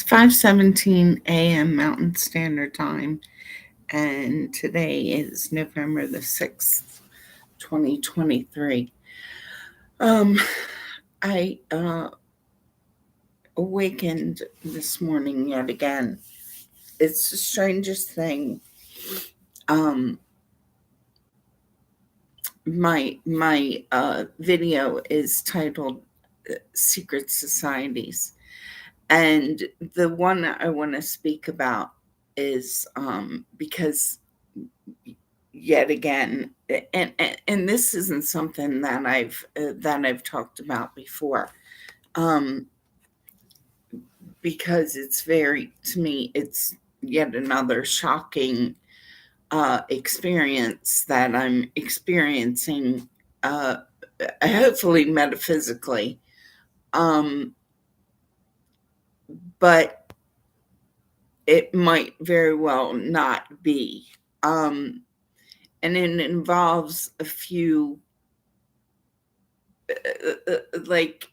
5:17 a.m. Mountain Standard Time, and today is November the 6th, 2023. Um, I awakened this morning yet again. It's the strangest thing. Um, my video is titled Secret Societies, and the one I want to speak about is because yet again, and this isn't something that I've talked about before, um because it's very, to me, it's yet another shocking experience that I'm experiencing, uh hopefully metaphysically, um but it might very well not be. And it involves a few like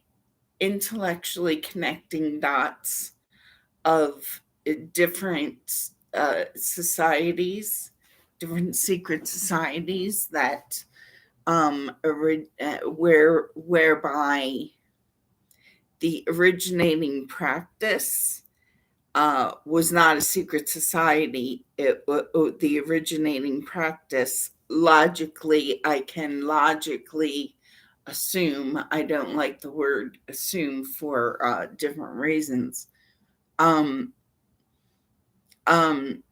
intellectually connecting dots of different societies, different secret societies that whereby the originating practice was not a secret society. The originating practice, logically, I can logically assume. I don't like the word assume for different reasons. Um, um,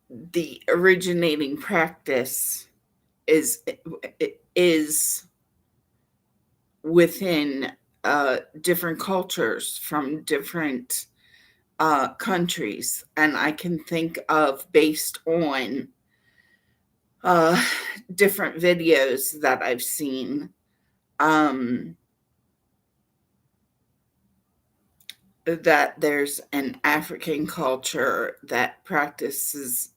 the originating practice is is within different cultures from different countries, and I can think of, based on uh, different videos that I've seen, um, that there's an African culture that practices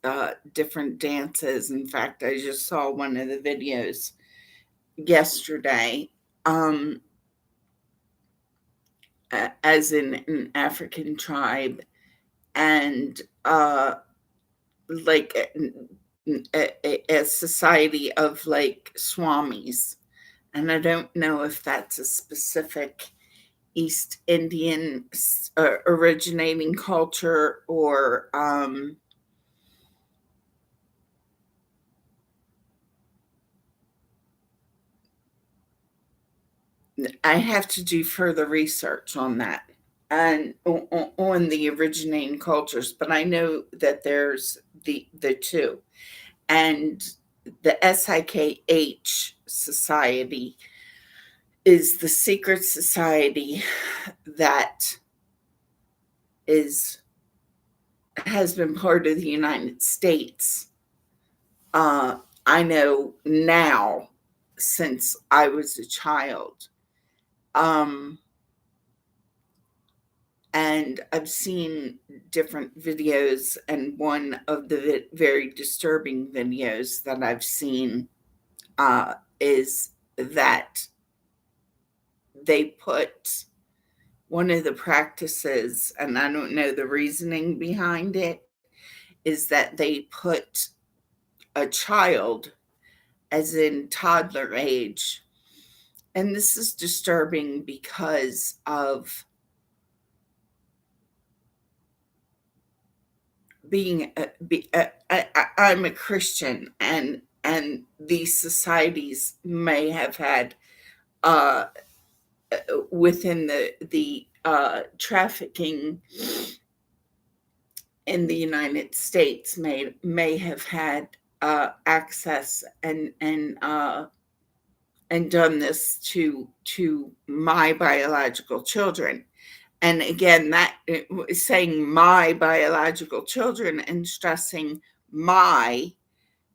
different dances. In fact, I just saw one of the videos yesterday, um, as in an African tribe, and like a society of like swamis. And I don't know if that's a specific East Indian originating culture, or I have to do further research on that and on the originating cultures. But I know that there's the two, and the SIKH society is the secret society that is has been part of the United States. Uh, I know now, since I was a child. Um, and I've seen different videos, and one of the very disturbing videos that I've seen is that they put one of the practices, and I don't know the reasoning behind it, is that they put a child, as in toddler age. And this is disturbing because of being I'm a Christian, and these societies may have had uh, within the trafficking in the United States may have had access and done this to my biological children. And again, that saying my biological children and stressing my,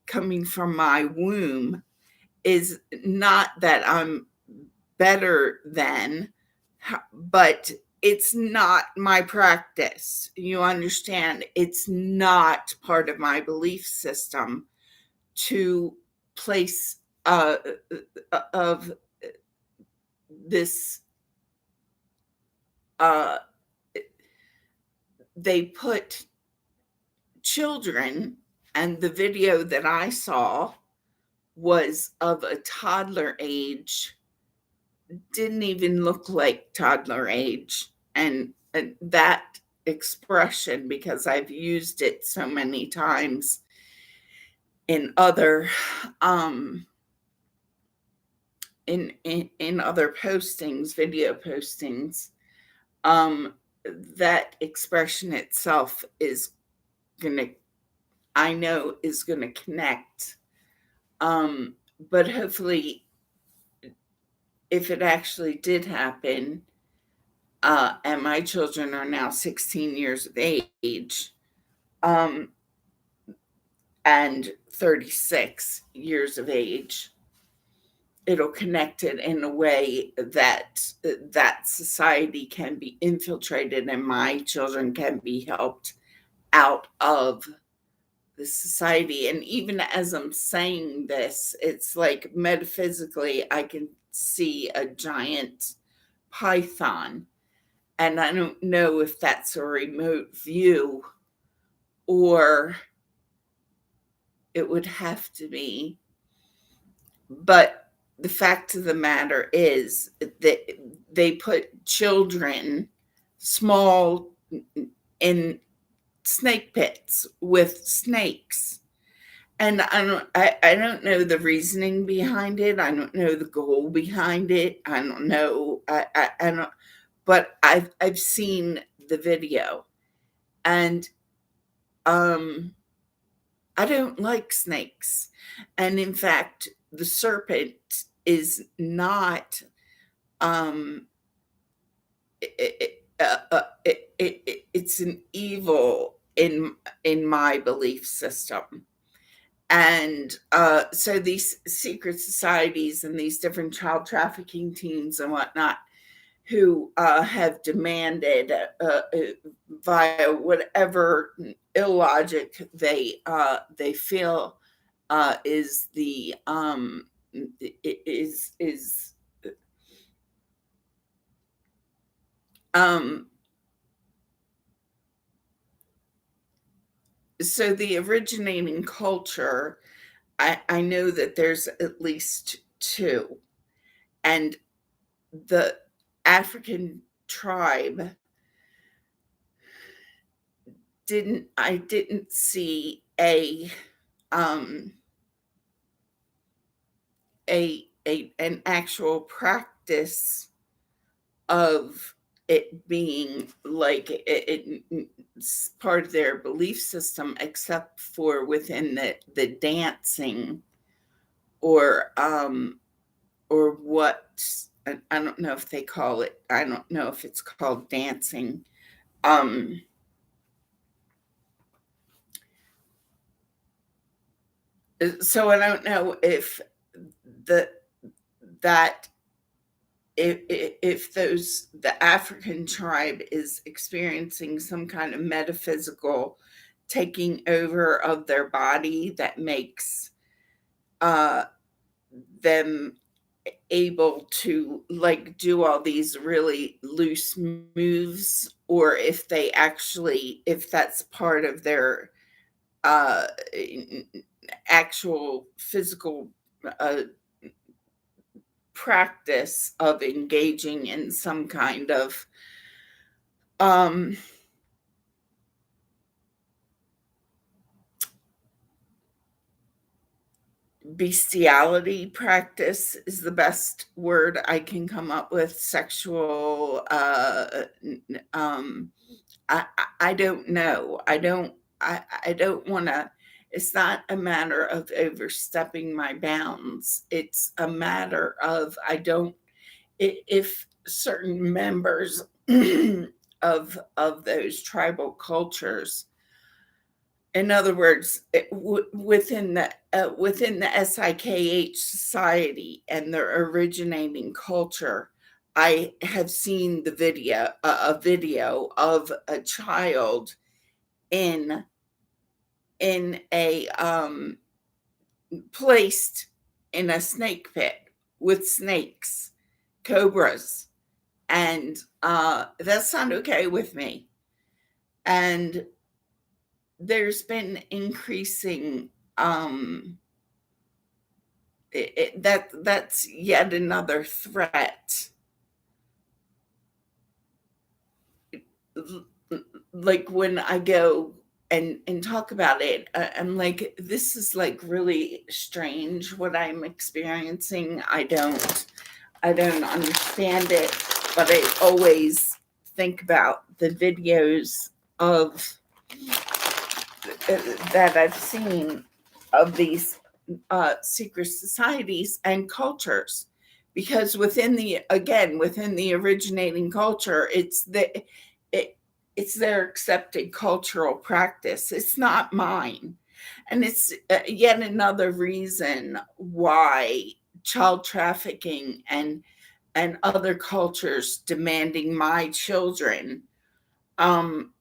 coming from my womb, is not that I'm better than, but it's not my practice. You understand? It's not part of my belief system to place of this uh, they put children, and the video that I saw was of a toddler age, didn't even look like toddler age. And that expression, because I've used it so many times in other um in other postings, video postings, um that expression itself is gonna, I know, is gonna connect. But hopefully, if it actually did happen, and my children are now 16 years of age, um, and 36 years of age, it'll connect it in a way that that society can be infiltrated and my children can be helped out of the society. And even as I'm saying this, it's like metaphysically, I can see a giant python. And I don't know if that's a remote view or it would have to be. But the fact of the matter is that they put children, small, in snake pits with snakes. And I don't know the reasoning behind it. I don't know the goal behind it. I don't know. I don't, but I've seen the video, and um I don't like snakes. And in fact, the serpent is not um it's an evil in my belief system. And so these secret societies and these different child trafficking teams and whatnot, who have demanded, via whatever illogic they feel is the is um so the originating culture, I know that there's at least two, and the African tribe didn't see um an actual practice of it being like it's part of their belief system, except for within the dancing, or what, I don't know if they call it, I don't know if it's called dancing. um so I don't know if the that if those the African tribe is experiencing some kind of metaphysical taking over of their body that makes uh them able to like do all these really loose moves, or if they actually, if that's part of their uh actual physical uh practice of engaging in some kind of um bestiality practice is the best word I can come up with. Sexual I don't know. I don't want to, it's not a matter of overstepping my bounds. It's a matter of, I don't, if certain members of those tribal cultures, in other words, within the SIKH society and their originating culture, I have seen a video of a child in a placed in a snake pit with snakes, cobras, And that's not okay with me. And there's been increasing that's yet another threat. Like when I go and talk about it, I'm like, this is like really strange what I'm experiencing. I don't understand it, but I always think about the videos of that I've seen of these secret societies and cultures, because within the originating culture, it, it's their accepted cultural practice. It's not mine, and it's yet another reason why child trafficking and other cultures demanding my children. um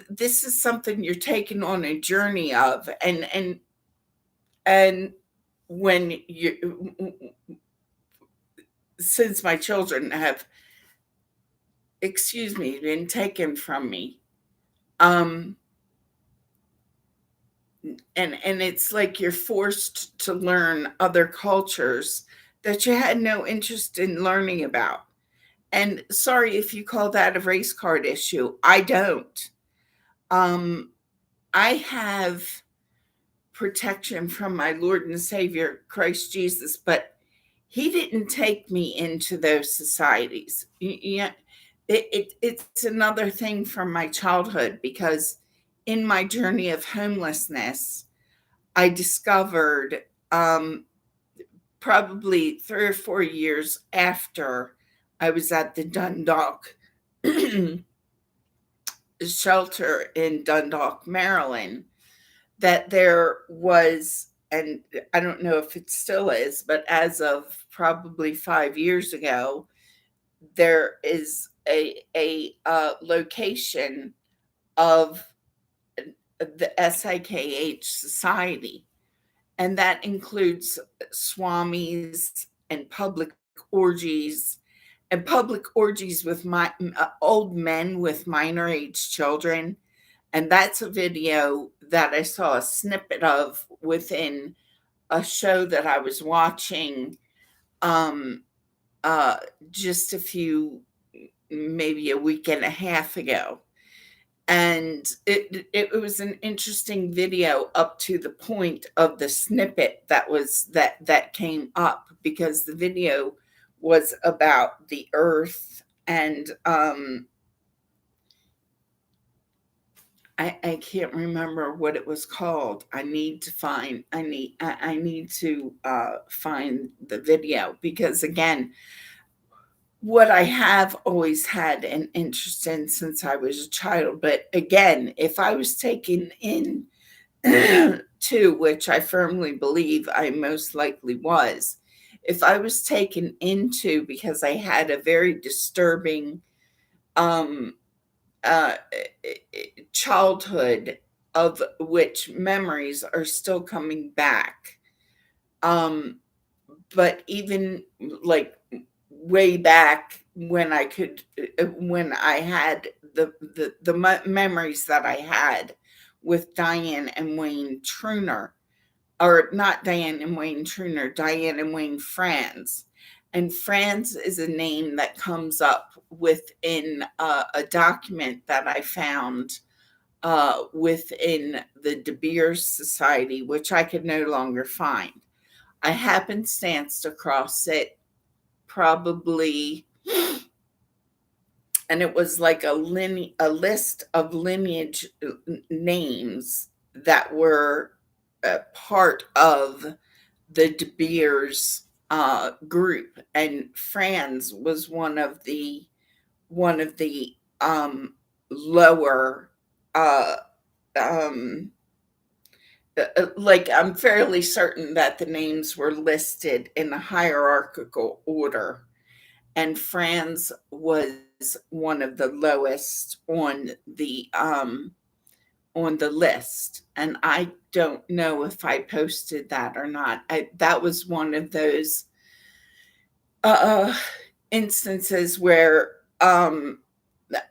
this is something you're taking on a journey of, and when you since my children have, excuse me, been taken from me, um and it's like you're forced to learn other cultures that you had no interest in learning about. And sorry if you call that a race card issue, I don't. um I have protection from my Lord and Savior Christ Jesus, but he didn't take me into those societies. Yeah, it's another thing from my childhood, because in my journey of homelessness, I discovered, probably 3 or 4 years after I was at the Dundalk shelter in Dundalk, Maryland, that there was, and I don't know if it still is, but as of probably 5 years ago, there is a location of the SIKH Society, and that includes swamis and public orgies with my old men with minor age children. And that's a video that I saw a snippet of within a show that I was watching, um, uh, just maybe a week and a half ago. And it was an interesting video up to the point of the snippet that came up, because the video was about the earth. And I can't remember what it was called. I need to find the video, because again, what I have always had an interest in since I was a child. But again, if I was taken in to, which I firmly believe I most likely was, if I was taken into because I had a very disturbing um, uh, childhood, of which memories are still coming back. Um, but even like way back when when I had the memories that I had with Diane and Wayne Truner, or not Diane and Wayne Truner, Diane and Wayne Franz. And Franz is a name that comes up within a document that I found within the De Beers Society, which I could no longer find. I happenstanced across it probably, and it was like a list of lineage names that were part of the De Beers group, and Franz was one of the lower, uh, um, like, I'm fairly certain that the names were listed in a hierarchical order, and Franz was one of the lowest on the list. And I don't know if I posted that or not. That was one of those uh, instances where um,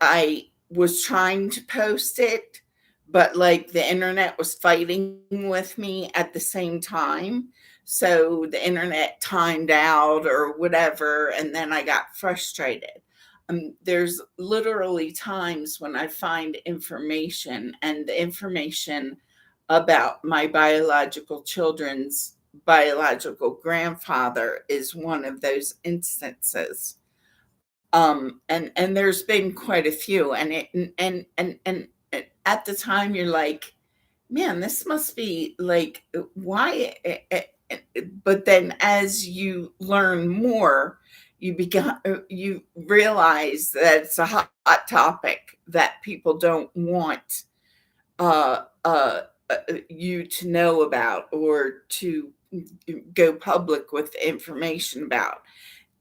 I was trying to post it, but like the internet was fighting with me at the same time. So the internet timed out or whatever, and then I got frustrated. There's literally times when I find information, and the information about my biological children's biological grandfather is one of those instances. And there's been quite a few, and at the time you're like, man, this must be like, why? But then as you learn more, you realize that it's a hot topic that people don't want uh, uh, you to know about or to go public with information about.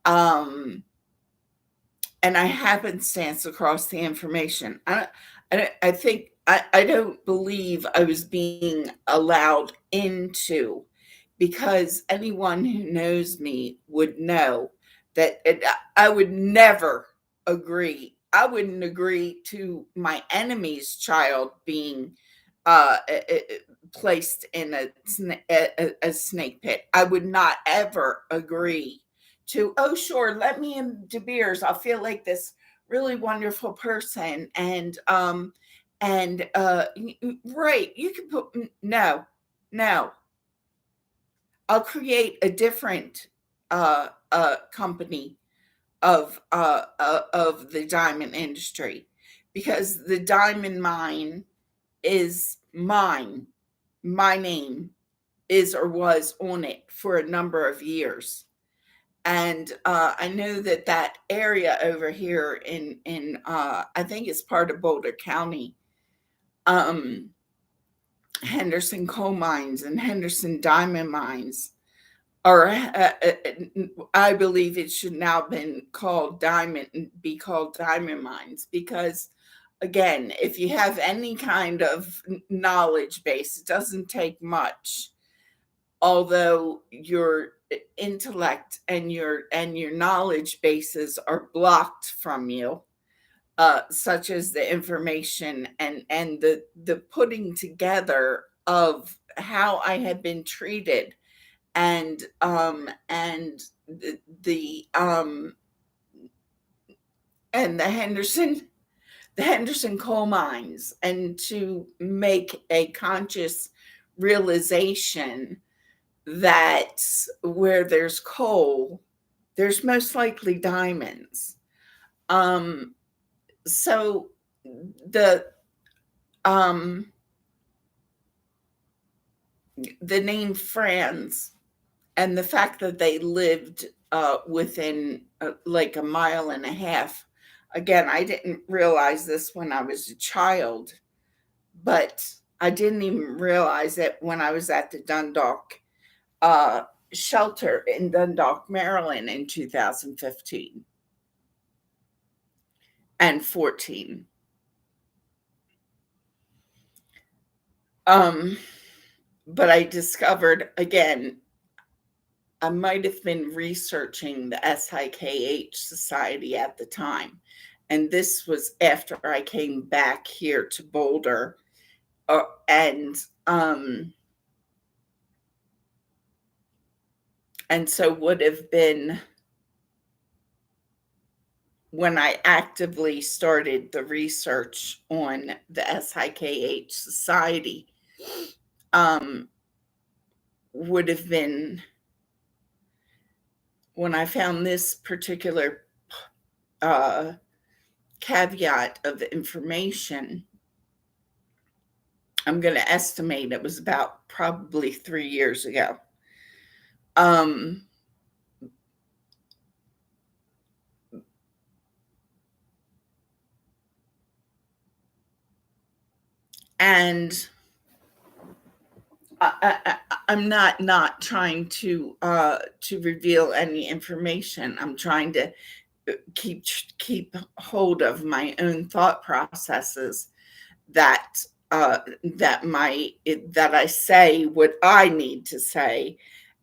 Um, and I happenstance across the information. I think I don't believe I was being allowed into, because anyone who knows me would know that I would never agree. I wouldn't agree to my enemy's child being placed in a snake pit. I would not ever agree to, oh, sure, let me in De Beers. I'll feel like this really wonderful person. Right, you can put, no, no, I'll create a different company of the diamond industry, because the diamond mine is mine. My name is or was on it for a number of years. And I know that that area over here in I think it's part of Boulder County, um, Henderson Coal Mines and Henderson Diamond Mines are. I believe it should now be called Diamond Mines, because again, if you have any kind of knowledge base, it doesn't take much. Although your intellect and your knowledge bases are blocked from you, such as the information and the putting together of how I had been treated, and the and the Henderson coal mines, and to make a conscious realization that where there's coal, there's most likely diamonds. Um, so the um, the name Franz, and the fact that they lived within like a mile and a half. Again, I didn't realize this when I was a child, but I didn't even realize it when I was at the Dundalk uh, shelter in Dundalk, Maryland in 2015 and 14. Um, but I discovered, again, I might have been researching the SIKH Society at the time. And this was after I came back here to Boulder. Uh, and and so would have been when I actively started the research on the SIKH Society, um, would have been when I found this particular uh, caveat of information. I'm going to estimate it was about probably 3 years ago. Um, and I'm not trying to reveal any information. I'm trying to keep hold of my own thought processes, that that I say what I need to say,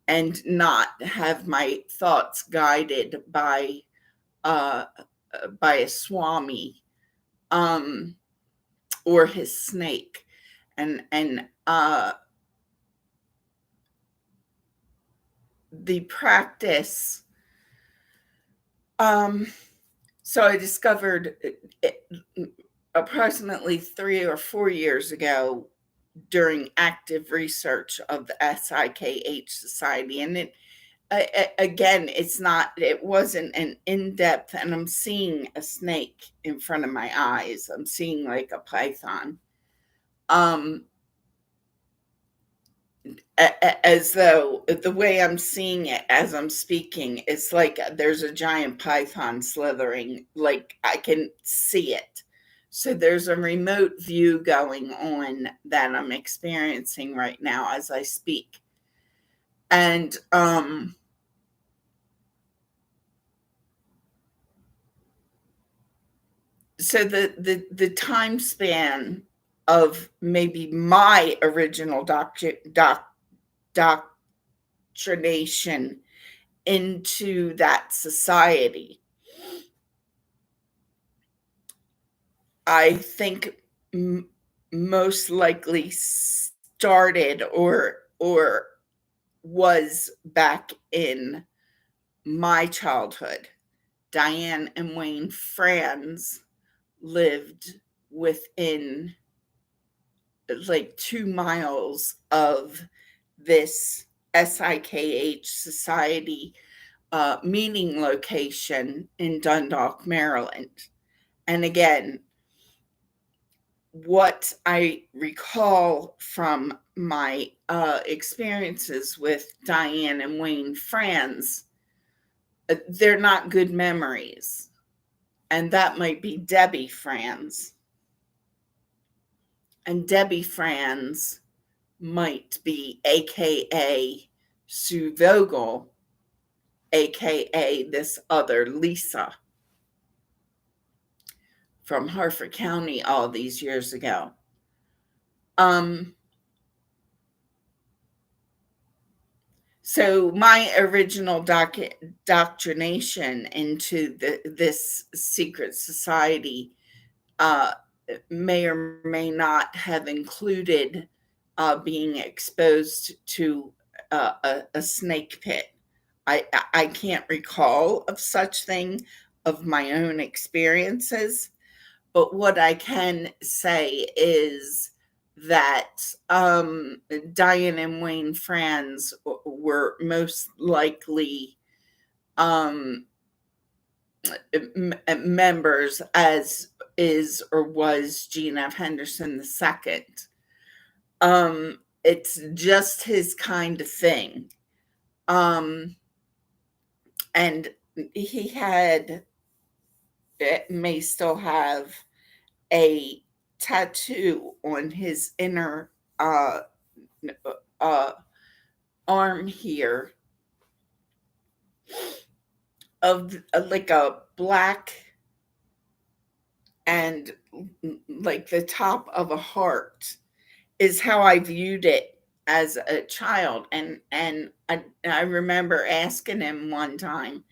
and not have my thoughts guided by uh, by a swami, um, or his snake, and the practice. Um, so I discovered it, approximately 3 or 4 years ago during active research of the SIKH Society, and again, it wasn't an in-depth, and I'm seeing a snake in front of my eyes. I'm seeing like a python. Um, as though the way I'm seeing it as I'm speaking, it's like there's a giant python slithering, like I can see it. So there's a remote view going on that I'm experiencing right now as I speak. And so the time span of maybe my original doctrination into that society, I think most likely started or was back in my childhood. Diane and Wayne Franz lived within like 2 miles of this SIKH Society meeting location in Dundalk, Maryland. And again, what I recall from my experiences with Diane and Wayne Franz, they're not good memories. And that might be Debbie Franz. And Debbie Franz might be AKA Sue Vogel, AKA this other Lisa from Harford County all these years ago. So my original doctrination into this secret society uh, may or may not have included being exposed to a snake pit. I can't recall of such thing of my own experiences, but what I can say is that Diane and Wayne Franz were most likely um, members, as is or was Gene F. Henderson II. It's just his kind of thing. Um, and he had, may still have a tattoo on his inner uh, uh, arm here of like a black and like the top of a heart is how I viewed it as a child. And I remember asking him one time,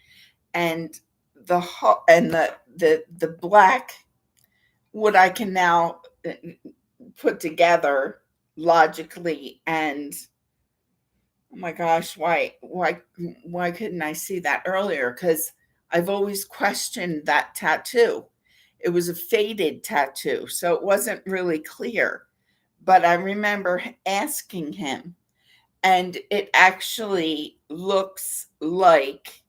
and the black, what I can now put together logically, and oh my gosh, why couldn't I see that earlier? Because I've always questioned that tattoo. It was a faded tattoo, so it wasn't really clear. But I remember asking him, and it actually looks like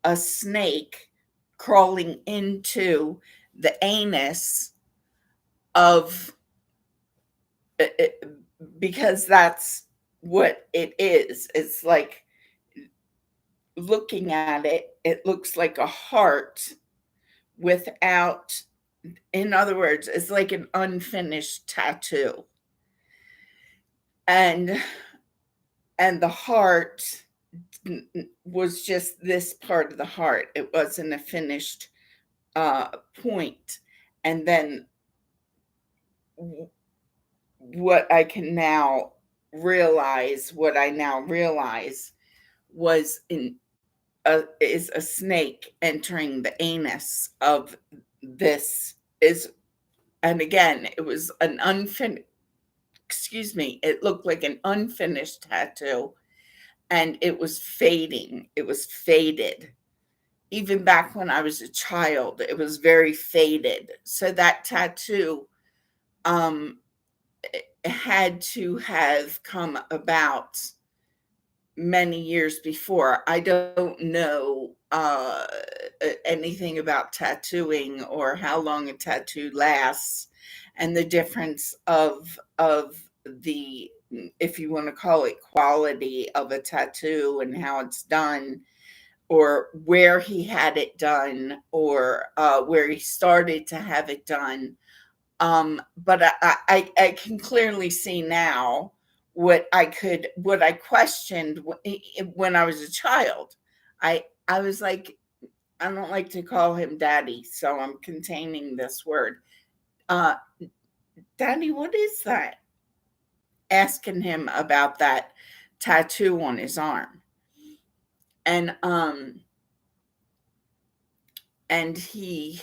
a snake crawling into the anus of it, because that's what it is. It's like, looking at it, it looks like a heart without, in other words, it's like an unfinished tattoo. And the heart was just this part of the heart. It wasn't a finished point. And then what I now realize was is a snake entering the anus of this is, and again, it was an unfinished, excuse me, it looked like an unfinished tattoo, and it was fading. It was faded. Even back when I was a child, it was very faded. So that tattoo um had to have come about many years before. I don't know anything about tattooing or how long a tattoo lasts, and the difference of the, if you want to call it, quality of a tattoo and how it's done, or where he had it done, or where he started to have it done. But I can clearly see now what I questioned when I was a child. I was like, I don't like to call him daddy, so I'm containing this word. Uh, Daddy, what is that? Asking him about that tattoo on his arm, and he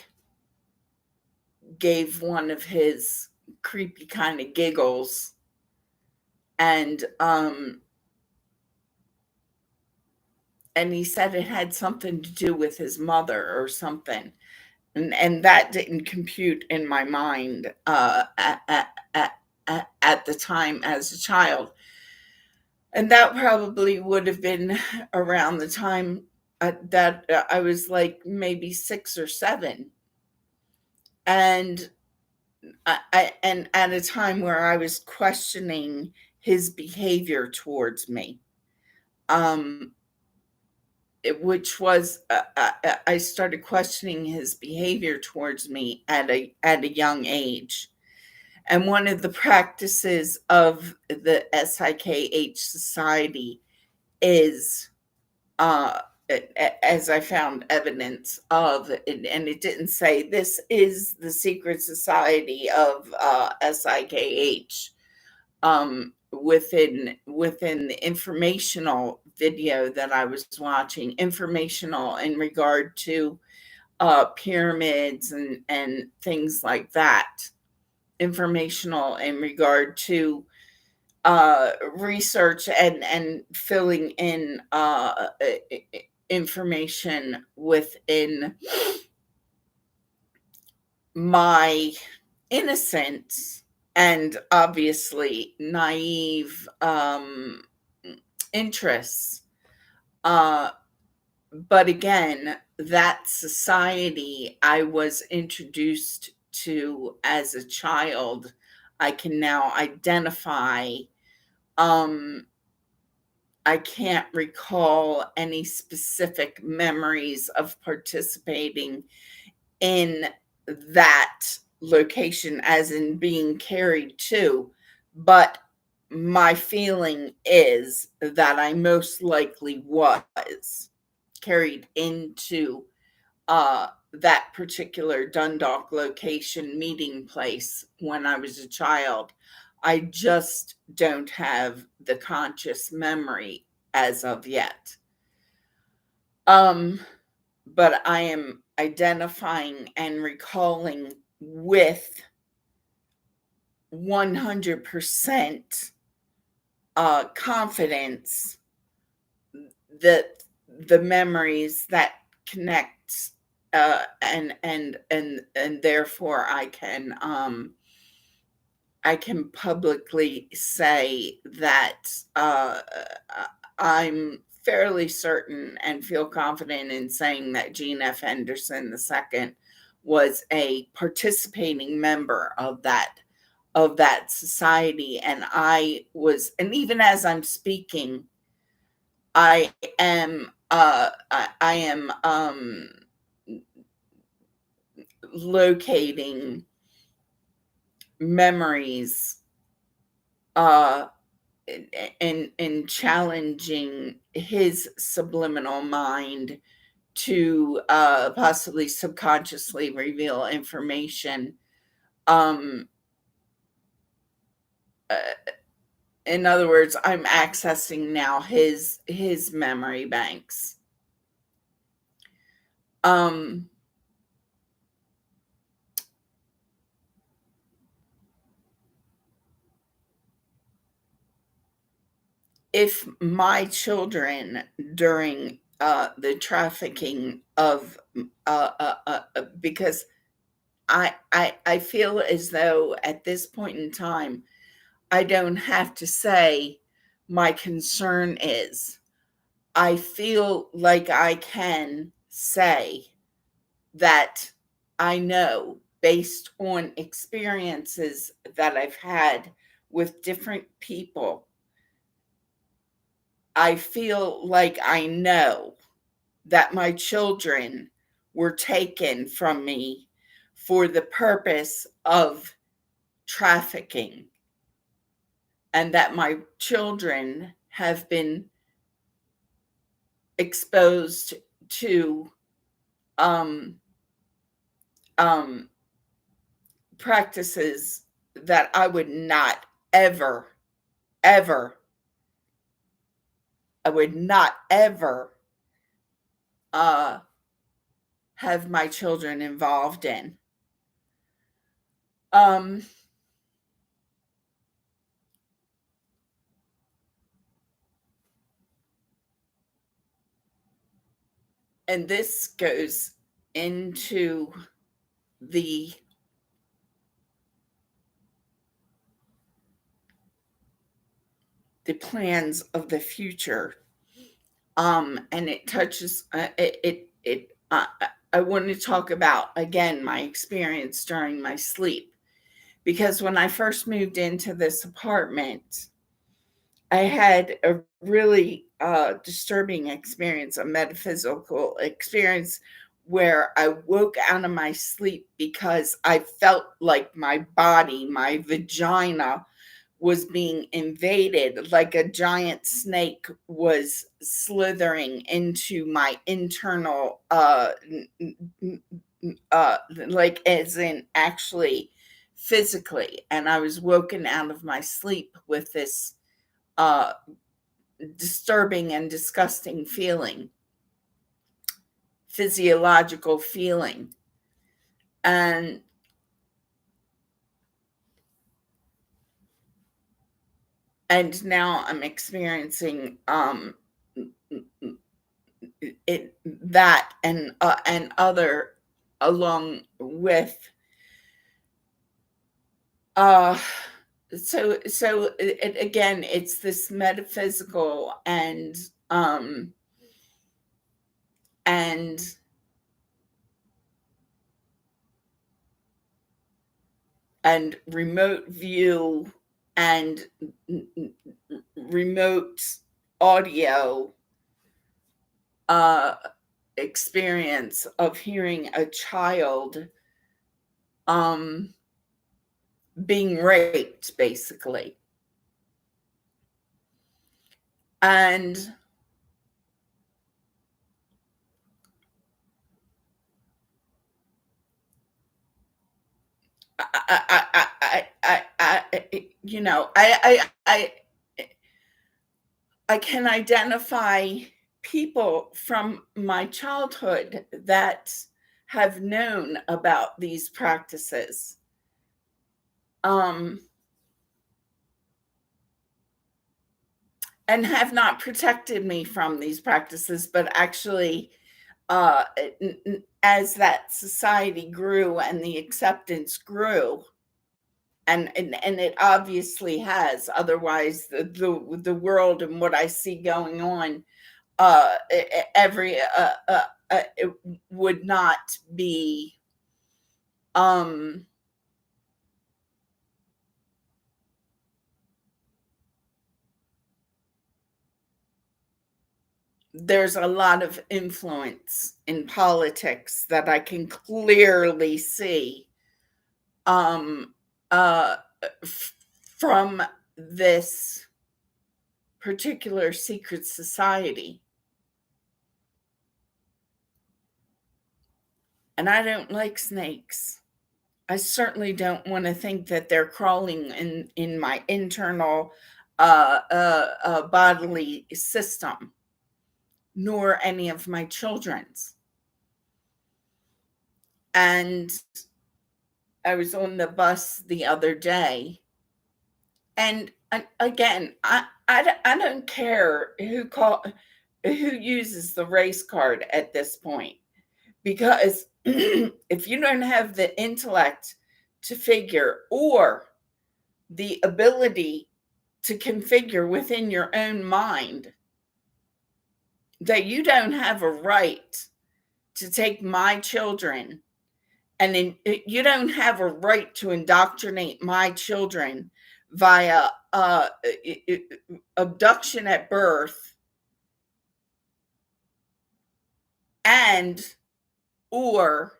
gave one of his creepy kind of giggles, and he said it had something to do with his mother or something, and that didn't compute in my mind at the time as a child. And that probably would have been around the time that I was like maybe 6 or 7, and and at a time where I was questioning his behavior towards me. Um, which was I started questioning his behavior towards me at a young age. And one of the practices of the SIKH Society is, uh, as I found evidence of, and it didn't say this is the secret society of SIKH, within the informational video that I was watching, informational in regard to pyramids and things like that, informational in regard to research and filling in information within my innocence and obviously naive interests. Uh, but again, that society I was introduced to as a child, I can now identify. Um, I can't recall any specific memories of participating in that location, as in being carried to, but my feeling is that I most likely was carried into that particular Dundalk location meeting place when I was a child. I just don't have the conscious memory as of yet. Um, but I am identifying and recalling with 100% confidence that the memories that connect, and therefore I can publicly say that I'm fairly certain and feel confident in saying that Gene F. Henderson II was a participating member of that society. And and even as I'm speaking, I am I am locating memories uh and challenging his subliminal mind to possibly subconsciously reveal information. um uh, in other words, I'm accessing now his memory banks. Um, if my children during the trafficking of because I feel as though at this point in time I don't have to say my concern is. I feel like I can say that I know based on experiences that I've had with different people. I feel like I know that my children were taken from me for the purpose of trafficking, and that my children have been exposed to um, um, practices that I would not ever, ever, I would not ever uh, have my children involved in. Um, and this goes into the the plans of the future. And it touches I want to talk about again my experience during my sleep, because when I first moved into this apartment, I had a really disturbing experience, a metaphysical experience, where I woke out of my sleep because I felt like my body, my vagina, was being invaded, like a giant snake was slithering into my internal, like as in actually physically. And I was woken out of my sleep with this uh, disturbing and disgusting feeling, physiological feeling. And now I'm experiencing it, that and other, along with uh again it's this metaphysical and remote view and remote audio uh experience of hearing a child um being raped, basically. And you know, I can identify people from my childhood that have known about these practices, um, and have not protected me from these practices, but actually, as that society grew and the acceptance grew, and it obviously has. Otherwise, the world and what I see going on, every it would not be. Um, there's a lot of influence in politics that I can clearly see, um, uh, from this particular secret society. And I don't like snakes. I certainly don't want to think that they're crawling in my internal bodily system, nor any of my children's. And I was on the bus the other day, and again, I don't care who uses the race card at this point, because if you don't have the intellect to figure, or the ability to configure within your own mind, that you don't have a right to take my children, and you don't have a right to indoctrinate my children via abduction at birth, and or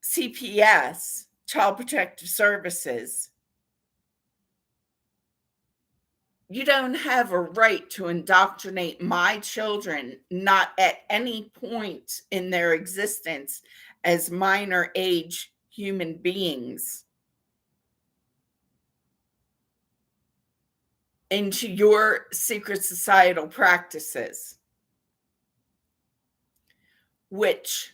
CPS, Child Protective Services. You don't have a right to indoctrinate my children, not at any point in their existence as minor age human beings, into your secret societal practices, which,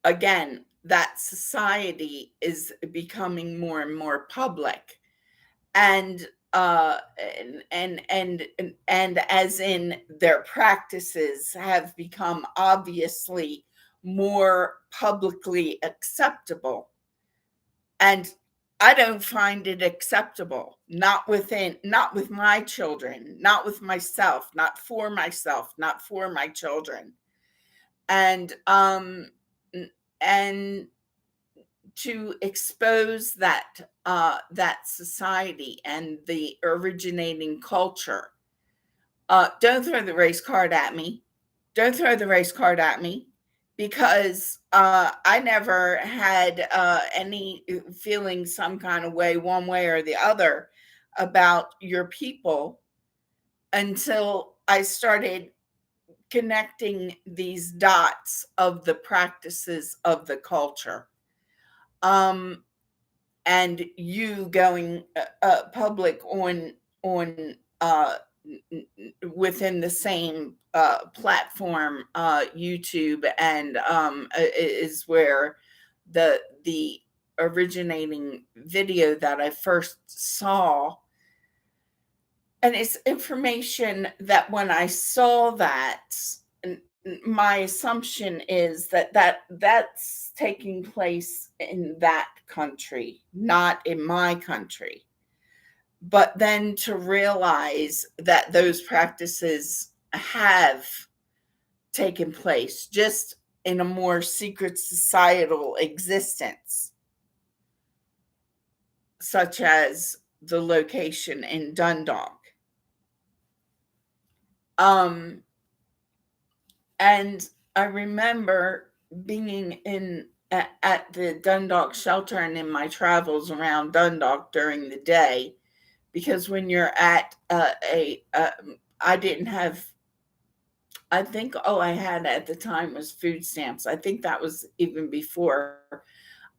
again, that society is becoming more and more public. And and as in, their practices have become obviously more publicly acceptable, and I don't find it acceptable, not with my children, not with myself, not for myself, not for my children. And and to expose that society and the originating culture. Don't throw the race card at me. Don't throw the race card at me, because I never had any feeling some kind of way, one way or the other, about your people, until I started connecting these dots of the practices of the culture. Um, and you going public on within the same platform, YouTube, and is where the originating video that I first saw. And it's information that, when I saw that, my assumption is that's taking place in that country, not in my country. But then to realize that those practices have taken place, just in a more secret societal existence, such as the location in Dundalk. Um, and I remember being at the Dundalk shelter, and in my travels around Dundalk during the day, because when you're at I didn't have, I think all I had at the time was food stamps. I think that was even before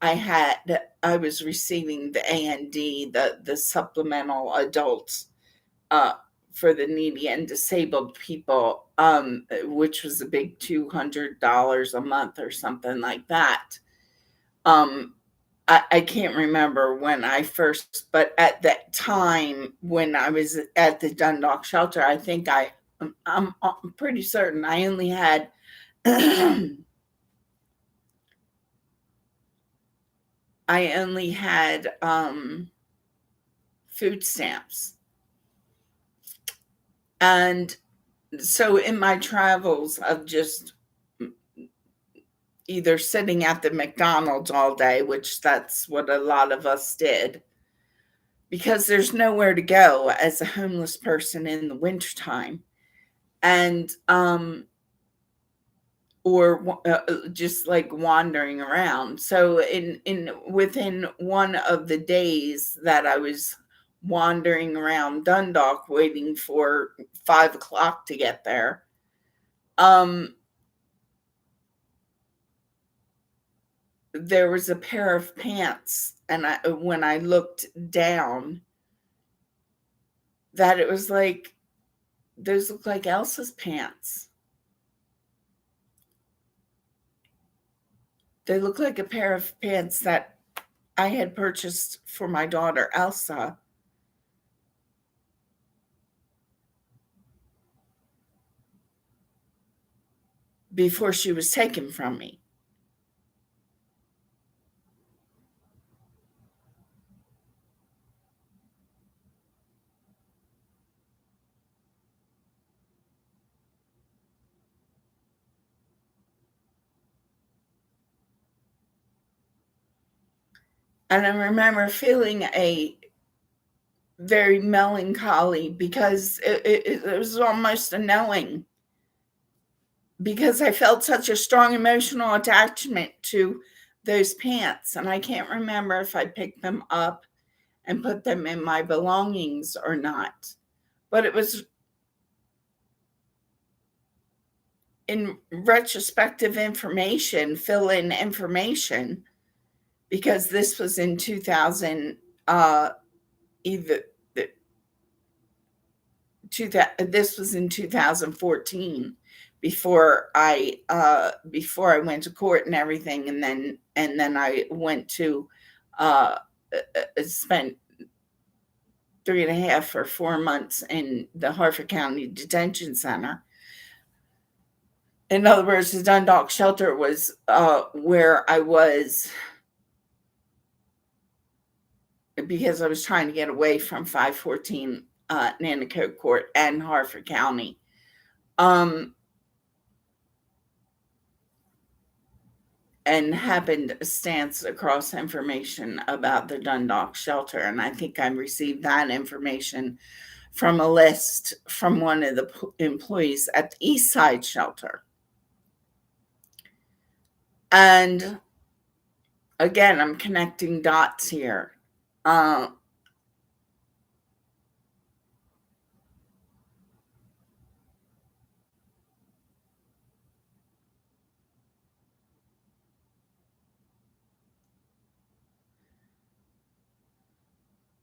I was receiving the AND, the supplemental adults, uh, for the needy and disabled people, which was a big $200 a month or something like that. Um, I can't remember when I first, but at that time when I was at the Dundalk shelter, I think I'm pretty certain I only had I only had food stamps. And so in my travels of just either sitting at the McDonald's all day, which that's what a lot of us did, because there's nowhere to go as a homeless person in the wintertime. And or just like wandering around. So in within one of the days that I was wandering around Dundalk waiting for 5 o'clock to get there, um, there was a pair of pants, and when I looked down, that it was like, those look like Elsa's pants. They look like a pair of pants that I had purchased for my daughter Elsa before she was taken from me. And I remember feeling a very melancholy because it was almost a knowing, because I felt such a strong emotional attachment to those pants. And I can't remember if I picked them up and put them in my belongings or not. But it was in retrospective information, fill in information, because this was in 2000, either this was in 2014, before I went to court and everything, and then I went to spent 3.5 or 4 months in the Harford County Detention Center. In other words, the Dundalk shelter was where I was, because I was trying to get away from 514 Nanticoke Court and Harford County. And happened to stance across information about the Dundalk shelter. And I think I received that information from a list from one of the employees at the East Side shelter. And again, I'm connecting dots here.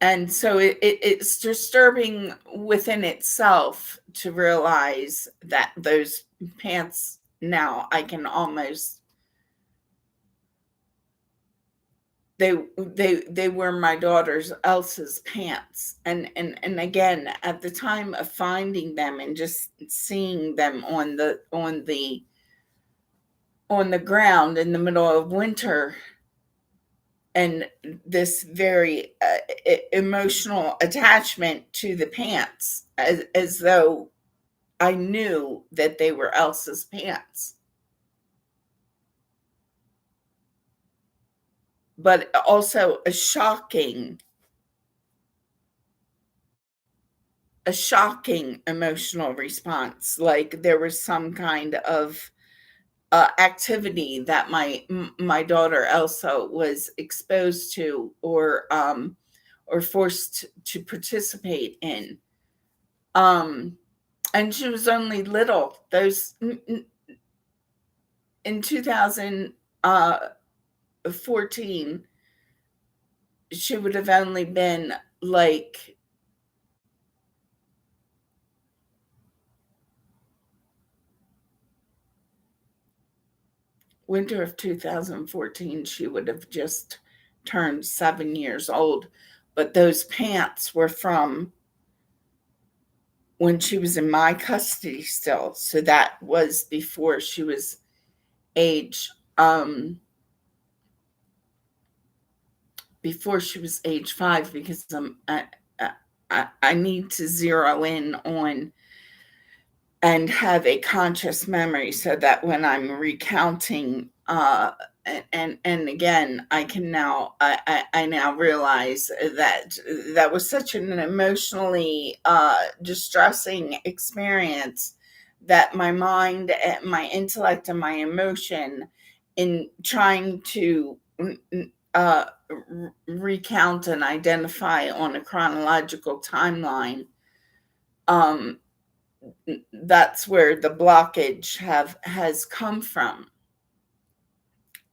And so it's disturbing within itself to realize that those pants, now I can almost, they were my daughter's Elsa's pants. And again, at the time of finding them and just seeing them on the ground in the middle of winter, and this very emotional attachment to the pants, as though I knew that they were Elsa's pants. But also a shocking emotional response, like there was some kind of activity that my daughter Elsa was exposed to, or forced to participate in. And she was only little. Those in 2014, she would have only been like winter of 2014, she would have just turned 7 years old. But those pants were from when she was in my custody still. So that was before she was age age 5, because I need to zero in on and have a conscious memory, so that when I'm recounting, and again, I can now, I now realize that that was such an emotionally distressing experience, that my mind, my intellect, and my emotion, in trying to recount and identify on a chronological timeline, that's where the blockage has come from.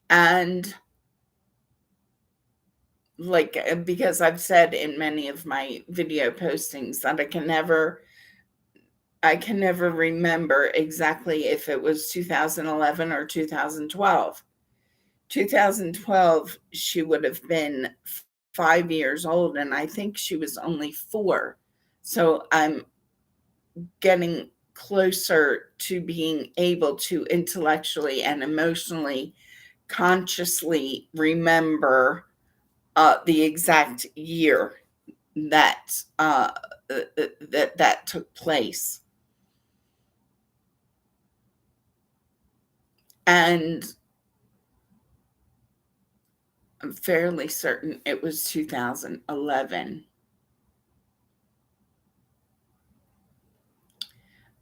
And like, because I've said in many of my video postings that I can never remember exactly if it was 2011 or 2012, 2012, she would have been 5 years old, and I think she was only 4. So I'm getting closer to being able to intellectually and emotionally consciously remember the exact year that that took place. And I'm fairly certain it was 2011,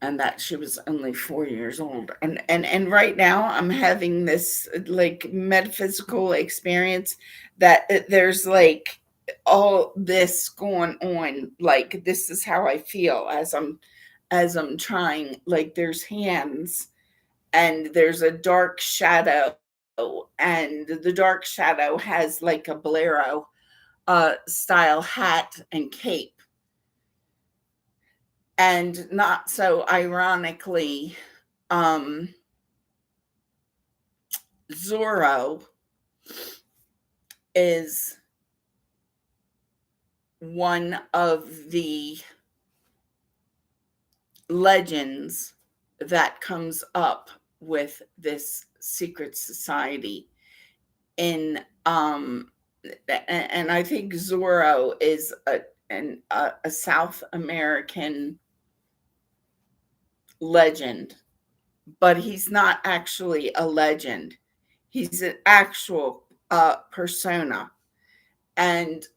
and that she was only 4 years old. And right now I'm having this like metaphysical experience that there's like all this going on. Like this is how I feel as I'm trying. Like there's hands and there's a dark shadow, and the dark shadow has like a bolero style hat and cape. And not so ironically, um, Zorro is one of the legends that comes up with this secret society in and I think Zorro is a South American legend, but he's not actually a legend. He's an actual persona, and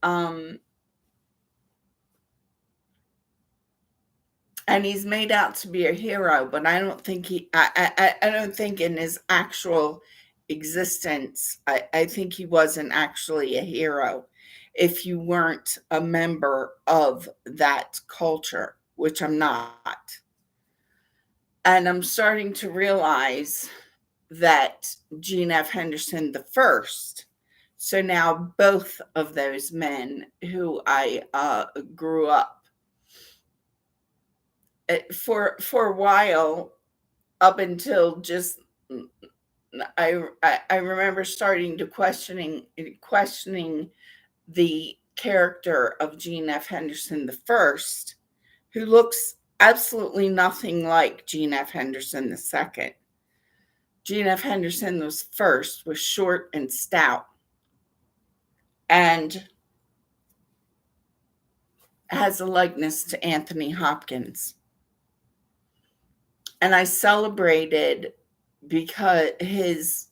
and he's made out to be a hero, but I don't think I don't think in his actual existence, I think he wasn't actually a hero if you weren't a member of that culture, which I'm not. And I'm starting to realize that Gene F. Henderson the first. So now both of those men who I grew up for a while, up until just I remember starting to questioning the character of Gene F. Henderson the first, who looks absolutely nothing like Gene F. Henderson the second. Gene F. Henderson was first, was short and stout, and has a likeness to Anthony Hopkins. And I celebrated because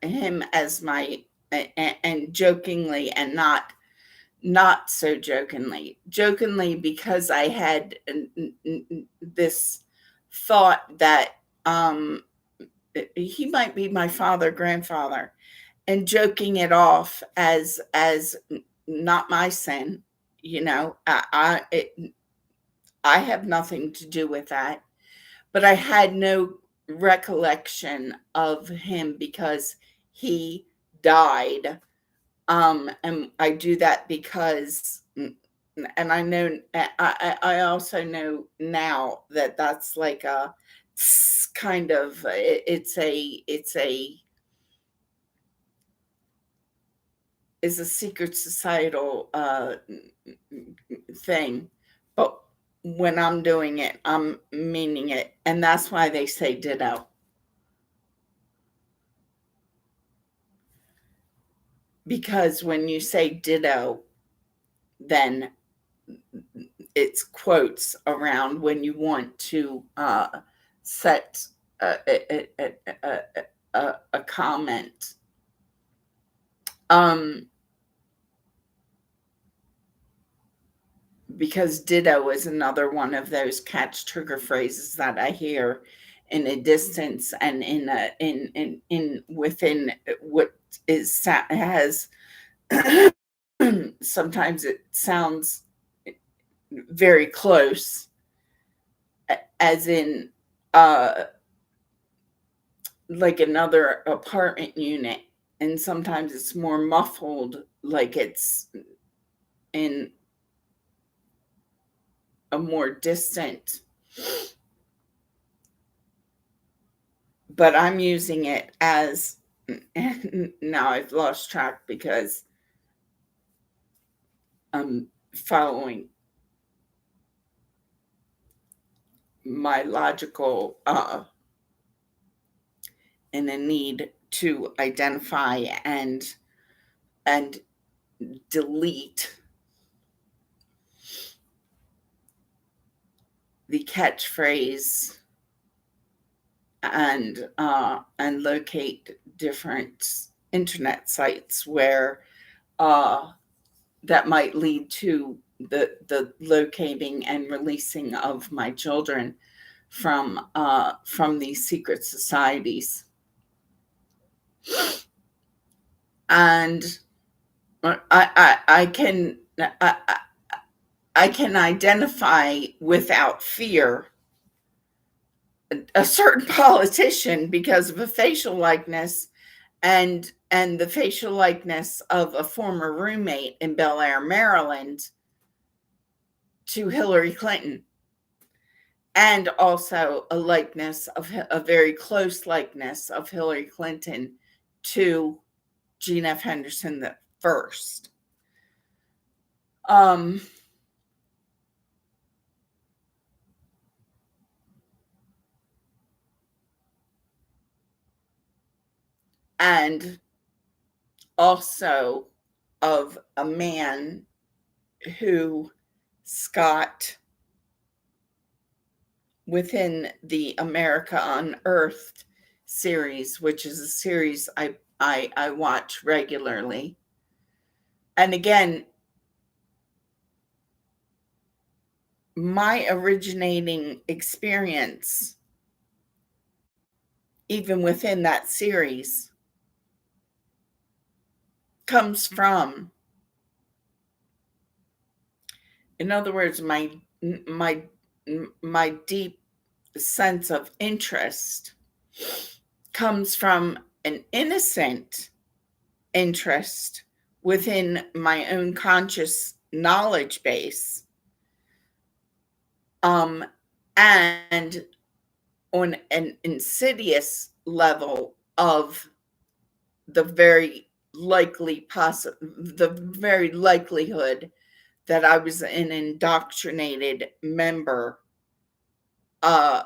him as my and jokingly and not so jokingly because I had this thought that he might be my father grandfather, and joking it off as not my sin. I have nothing to do with that, but I had no recollection of him because he died. And I do that because, and I know, I also know now that that's like a kind of, it's a secret societal thing. But when I'm doing it, I'm meaning it. And that's why they say ditto. Because when you say ditto, then it's quotes around when you want to set a comment. Um, because ditto is another one of those catch trigger phrases that I hear in a distance and in within what has sometimes it sounds very close, as in uh like another apartment unit, and sometimes it's more muffled, like it's in a more distant, but I'm using it as and now I've lost track because I'm following my logical and a need to identify and delete the catchphrase and locate different internet sites where that might lead to the locating and releasing of my children from these secret societies. And I can identify without fear a certain politician because of a facial likeness and the facial likeness of a former roommate in Bel Air, Maryland, to Hillary Clinton, and also a very close likeness of Hillary Clinton to Jean F. Henderson the first. And also of a man who Scott, within the America Unearthed series, which is a series I watch regularly. And again, my originating experience, even within that series, comes from, in other words, my deep sense of interest comes from an innocent interest within my own conscious knowledge base, and on an insidious level of the very likelihood that I was an indoctrinated member of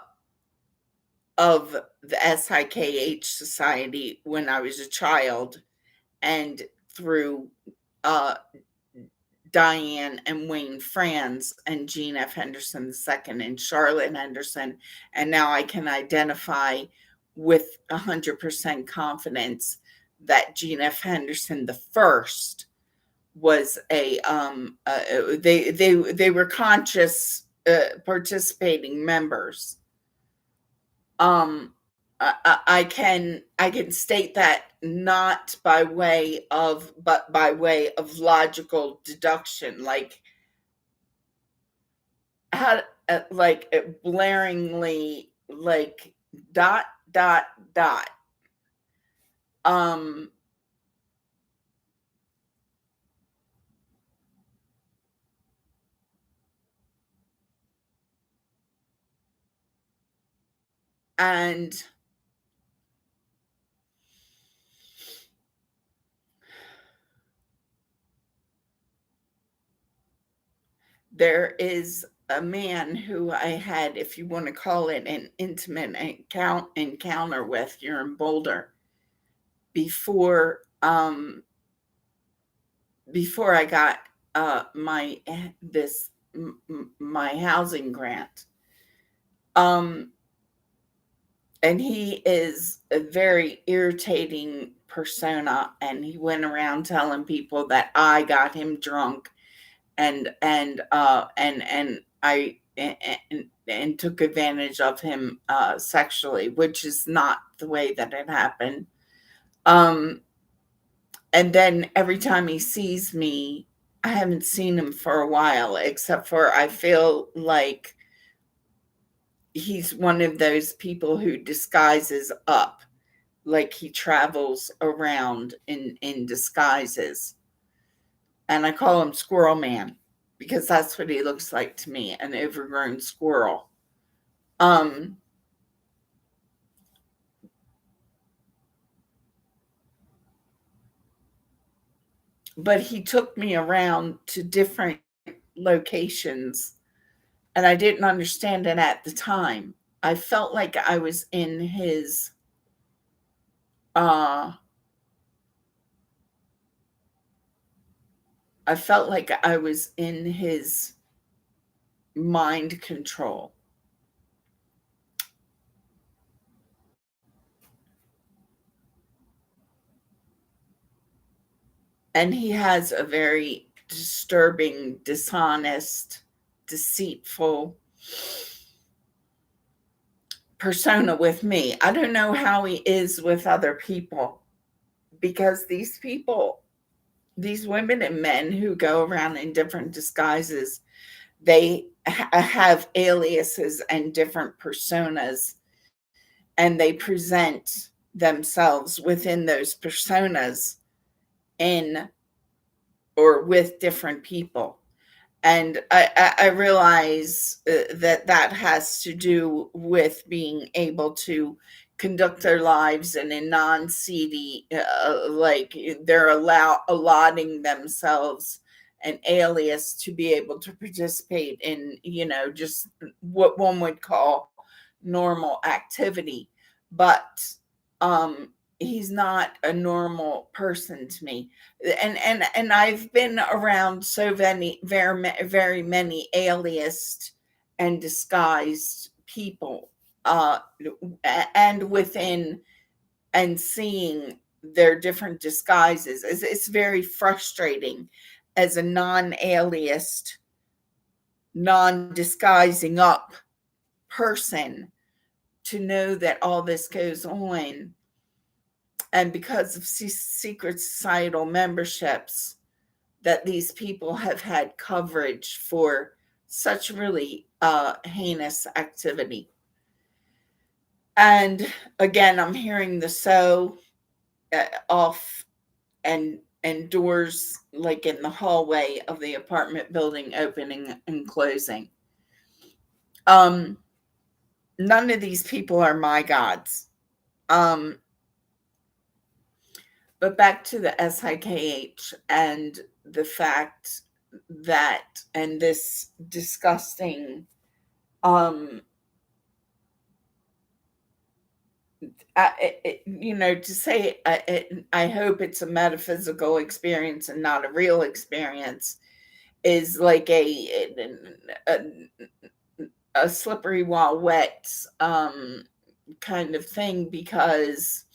the SIKH Society when I was a child, and through Diane and Wayne Franz and Jean F. Henderson II and Charlotte Henderson. And now I can identify with 100% confidence that Jean F. Henderson I was they were conscious participating members. I can state that not by way of, but by way of logical deduction, like how like blaringly, like dot dot dot. And there is a man who I had, if you want to call it an intimate encounter with here in Boulder before before I got my my housing grant. And he is a very irritating persona, and he went around telling people that I got him drunk and I and took advantage of him sexually, which is not the way that it happened. And then every time he sees me, I haven't seen him for a while, except for I feel like he's one of those people who disguises up, like he travels around in disguises. And I call him Squirrel Man because that's what he looks like to me, an overgrown squirrel. but he took me around to different locations, and I didn't understand it at the time. I felt like I was in his uh I felt like I was in his mind control. And he has a very disturbing, dishonest, deceitful persona with me. I don't know how he is with other people, because these people, these women and men who go around in different disguises, they have aliases and different personas, and they present themselves within those personas in or with different people. And I realize that has to do with being able to conduct their lives in a non-seedy, like they're allotting themselves an alias to be able to participate in, just what one would call normal activity. But he's not a normal person to me. And I've been around so very many aliased and disguised people, uh, and within and seeing their different disguises. It's very frustrating as a non-aliased, non-disguising up person to know that all this goes on, and because of secret societal memberships, that these people have had coverage for such really heinous activity. And again, I'm hearing the off, and doors like in the hallway of the apartment building opening and closing. Um, None of these people are my gods. Um, but back to the SIKH and the fact that, and this disgusting, um to say, I hope it's a metaphysical experience and not a real experience, is like a, a slippery while wet kind of thing, because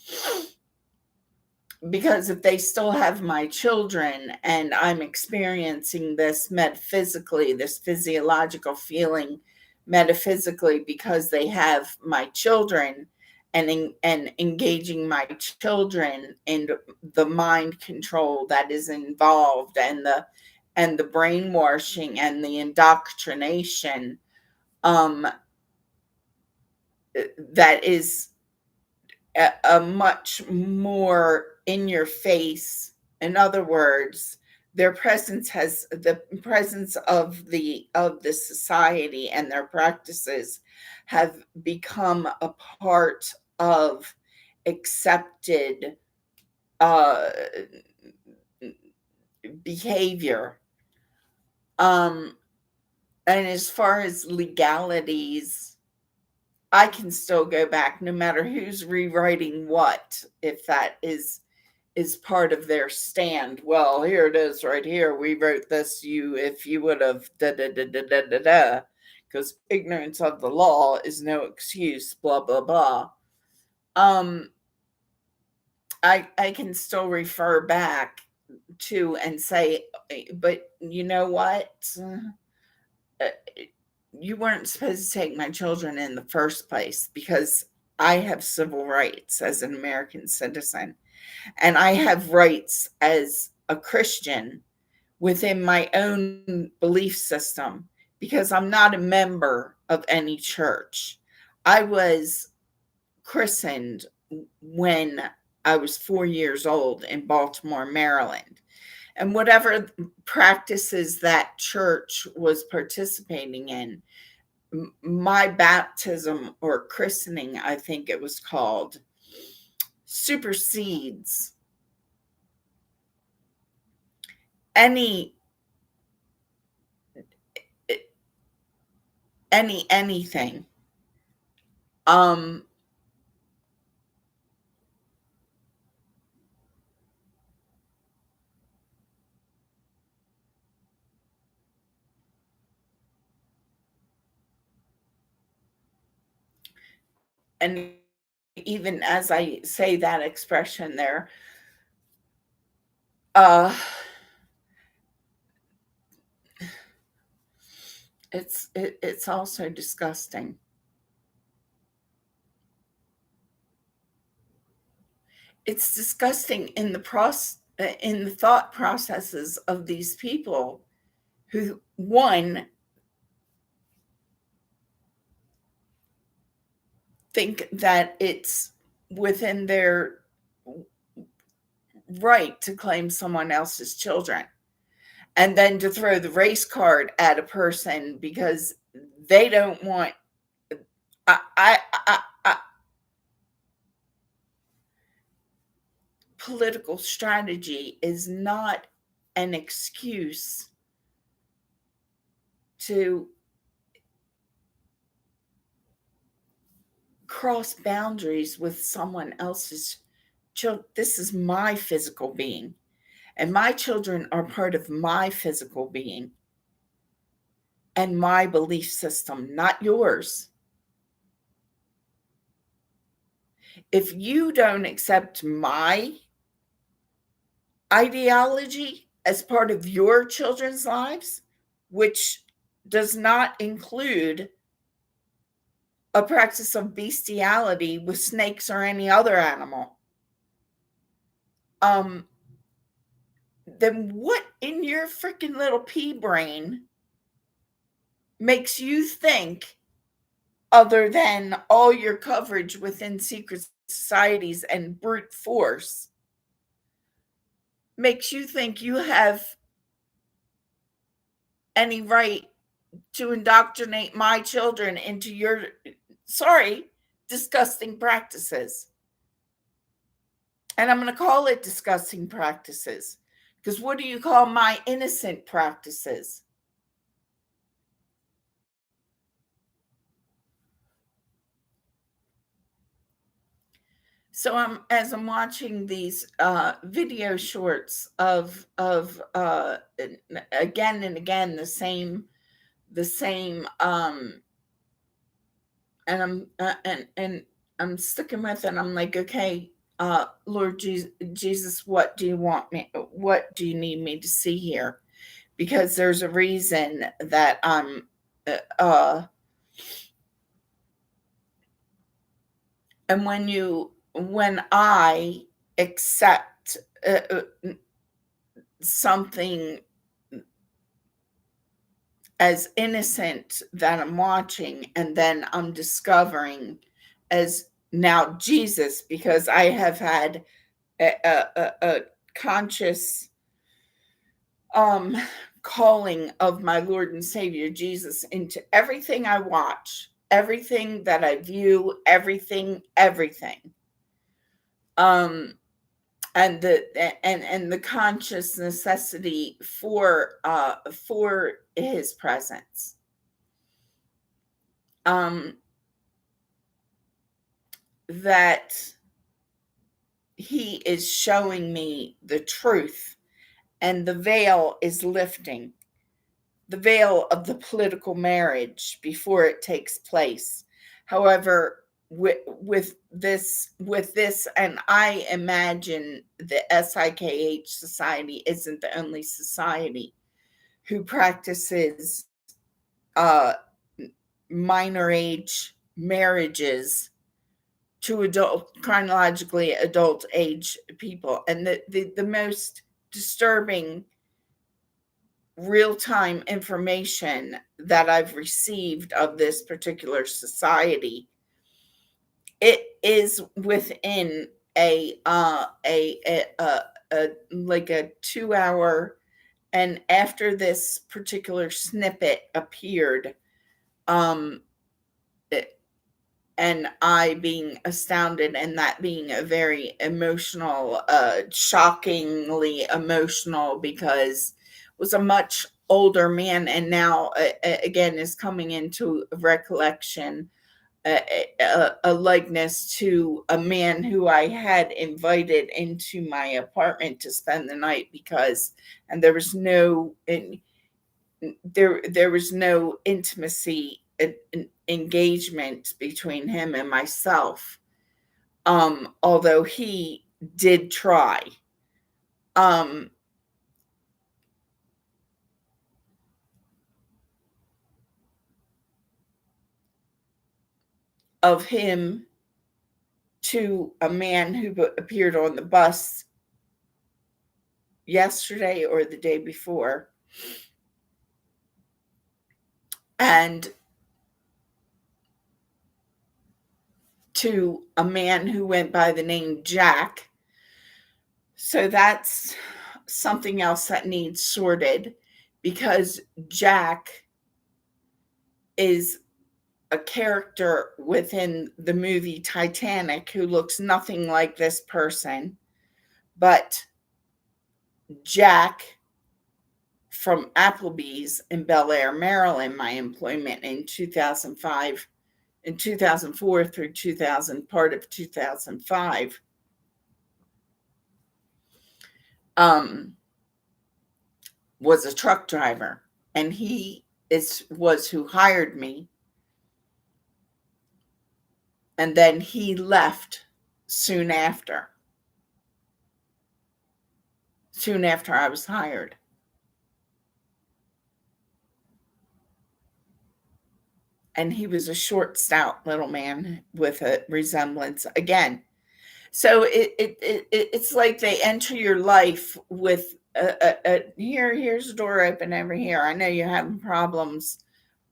if they still have my children and I'm experiencing this metaphysically, this physiological feeling metaphysically, because they have my children, and engaging my children in the mind control that is involved, and the brainwashing and the indoctrination, um that is a much more in your face. In other words, their presence has the presence of the society, and their practices have become a part of accepted uh behavior. um and as far as legalities, I can still go back no matter who's rewriting what, if that is part of their stand. Well, here it is right here. We wrote this, if you would have da da da da da da da, because ignorance of the law is no excuse, blah blah blah. Um, I can still refer back to and say, but you know what? Uh, you weren't supposed to take my children in the first place, because I have civil rights as an American citizen, and I have rights as a Christian within my own belief system, because I'm not a member of any church. I was christened when I was 4 years old in Baltimore, Maryland. And whatever practices that church was participating in, my baptism, or christening, I think it was called, supersedes any anything. Um, and even as I say that expression there, uh, it's also disgusting. It's disgusting in in the thought processes of these people who, one, think that it's within their right to claim someone else's children, and then to throw the race card at a person because they don't want. I Political strategy is not an excuse to cross boundaries with someone else's child. This is my physical being, and my children are part of my physical being and my belief system, not yours. If you don't accept my ideology as part of your children's lives, which does not include a practice of bestiality with snakes or any other animal, um, then what in your freaking little pea brain makes you think, other than all your coverage within secret societies and brute force, makes you think you have any right to indoctrinate my children into your, sorry, disgusting practices? And I'm going to call it disgusting practices, because what do you call my innocent practices? So as I'm watching these video shorts of again and again the same and I'm sticking with it. I'm like, okay, Lord Jesus, what do you want me? What do you need me to see here? Because there's a reason that I'm and when I accept something as innocent that I'm watching, and then I'm discovering as now Jesus, because I have had a conscious um calling of my Lord and Savior Jesus into everything I watch, everything that I view, everything. Um and the conscious necessity for his presence. Um that he is showing me the truth, and the veil is lifting, the veil of the political marriage before it takes place. However, with this, and I imagine the SIKH society isn't the only society who practices uh, minor age marriages to chronologically adult age people. And the most disturbing real-time information that I've received of this particular society, it is within a like a 2 hour, and after this particular snippet appeared, um it, and I being astounded, and that being a very emotional, shockingly emotional, because was a much older man, and now again is coming into recollection a likeness to a man who I had invited into my apartment to spend the night because, and there was no, there was no intimacy engagement between him and myself. Although he did try. Um, of him to a man who appeared on the bus yesterday or the day before, and to a man who went by the name Jack. So that's something else that needs sorted, because Jack is a character within the movie Titanic who looks nothing like this person, but Jack from Applebee's in Bel Air, Maryland, my employment in 2005, in 2004 through 2000, part of 2005, was a truck driver, and he was who hired me, and then he left soon after I was hired. And he was a short, stout little man with a resemblance again. So it's like they enter your life with here's a door open over here. I know you're having problems.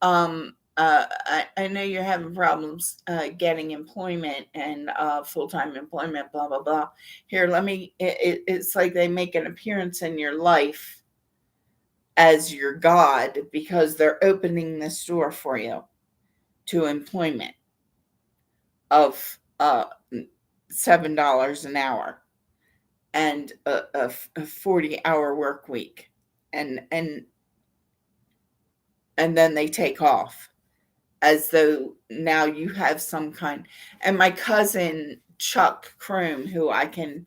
I know you're having problems getting employment and full-time employment, blah blah blah. Here, let me. It's like they make an appearance in your life as your God because they're opening this door for you to employment of $7 an hour and a 40-hour work week, and then they take off as though now you have some kind. And my cousin Chuck Kroom, who I can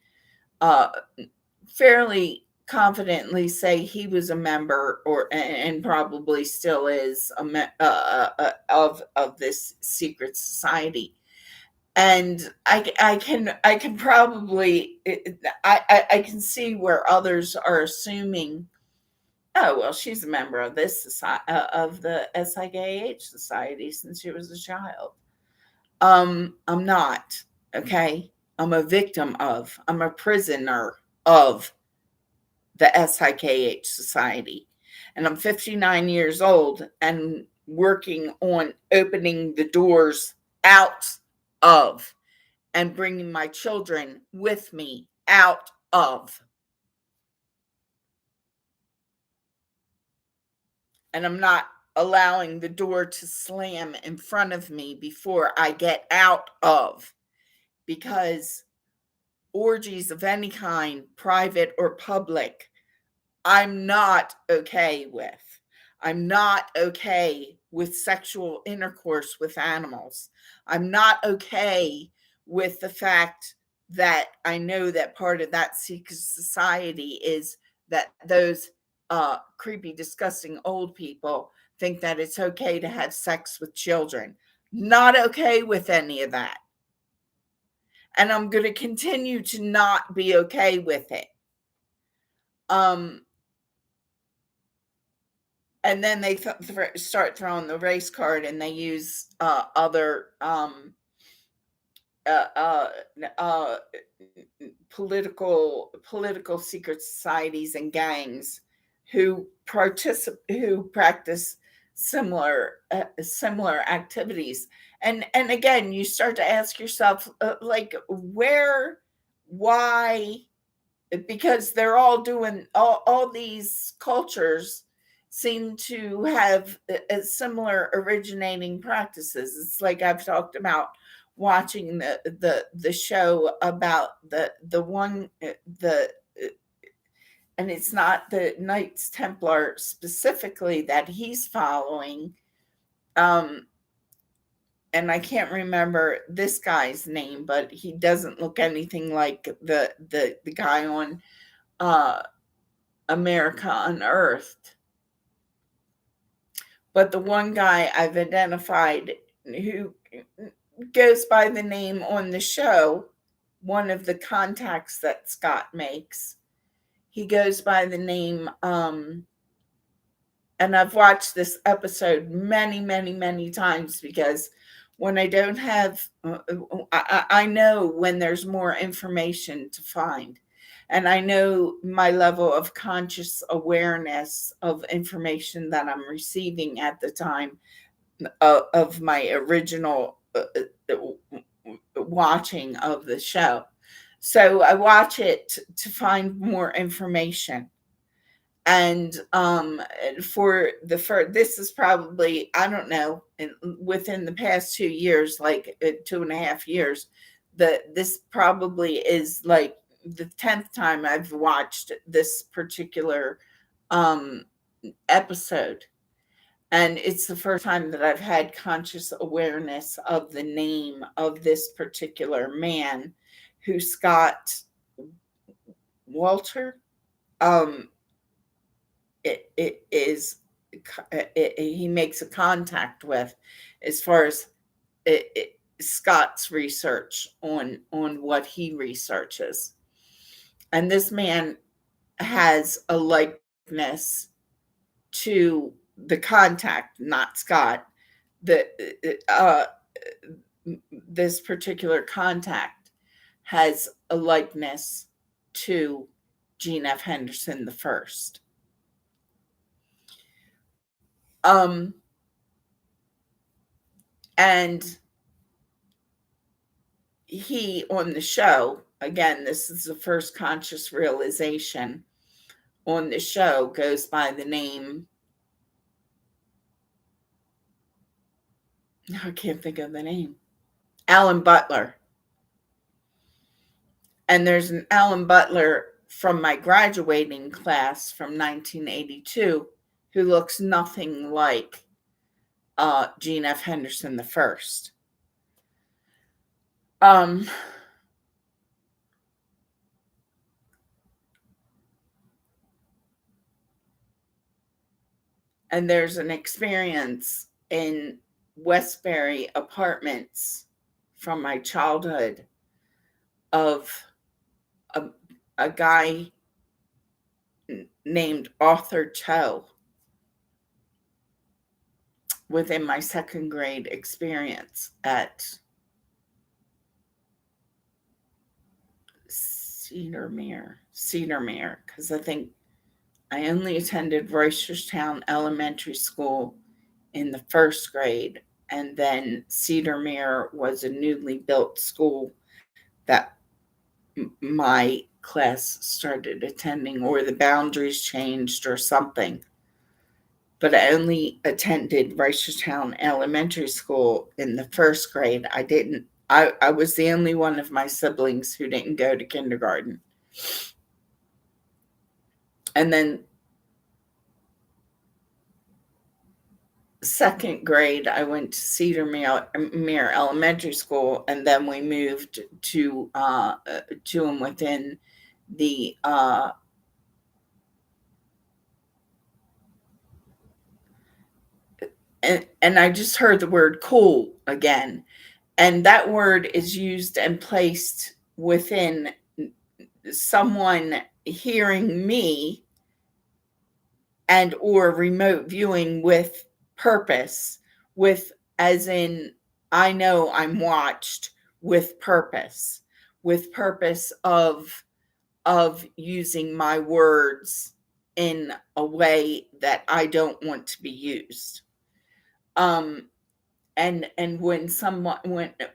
fairly confidently say he was a member, or and probably still is of this secret society. And I can probably I can see where others are assuming, oh well, she's a member of this society, of the SIKH society since she was a child. I'm not. Okay, I'm a victim of. I'm a prisoner of the SIKH society, and I'm 59 years old and working on opening the doors out of and bringing my children with me out of. And I'm not allowing the door to slam in front of me before I get out of, because orgies of any kind, private or public, I'm not okay with. I'm not okay with sexual intercourse with animals. I'm not okay with the fact that I know that part of that secret society is that those creepy, disgusting old people think that it's okay to have sex with children. Not okay with any of that. And I'm going to continue to not be okay with it. And then they start throwing the race card, and they use other uh, uh, uh, political secret societies and gangs who practice similar activities. And again, you start to ask yourself, like, where, why? Because they're all doing, all these cultures seem to have a similar originating practices. It's like I've talked about watching the show about the one the and it's not the Knights Templar specifically that he's following. And I can't remember this guy's name, but he doesn't look anything like the guy on America Unearthed. But the one guy I've identified who goes by the name on the show, one of the contacts that Scott makes, he goes by the name, and I've watched this episode many, many, many times because when I don't have, I know when there's more information to find. And I know my level of conscious awareness of information that I'm receiving at the time of my original watching of the show. So I watch it to find more information. And for this is probably, I don't know, within the past 2 years, like 2.5 years, this probably is like the 10th time I've watched this particular episode. And it's the first time that I've had conscious awareness of the name of this particular man, who Scott Walter, he makes a contact with, as far as Scott's research on what he researches. And this man has a likeness to the contact, not Scott. This particular contact has a likeness to Gene F. Henderson the first. And he, on the show, again, this is the first conscious realization on the show, goes by the name, I can't think of the name, Alan Butler. And there's an Alan Butler from my graduating class from 1982 who looks nothing like Gene F. Henderson the first. And there's an experience in Westbury Apartments from my childhood of a guy named Arthur Cho within my second grade experience at Cedarmere, because I think I only attended Reisterstown Elementary School in the first grade, and then Cedarmere was a newly built school that my class started attending, or the boundaries changed or something. But I only attended Reisterstown Elementary School in the first grade. I was the only one of my siblings who didn't go to kindergarten. And then second grade, I went to Cedarmere Elementary School, and then we moved to and within the and I just heard the word cool again. And that word is used and placed within someone hearing me and or remote viewing with purpose, with, as in, I know I'm watched with purpose of using my words in a way that I don't want to be used. And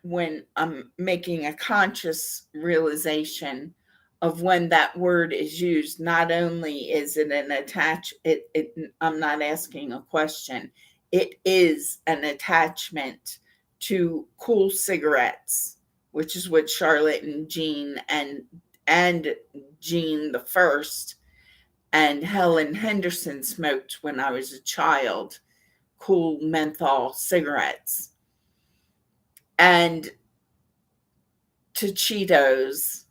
when I'm making a conscious realization of when that word is used, not only is it I'm not asking a question, it is an attachment to Cool cigarettes, which is what Charlotte and Gene and Gene the first and Helen Henderson smoked when I was a child, cool menthol cigarettes. And to Cheetos,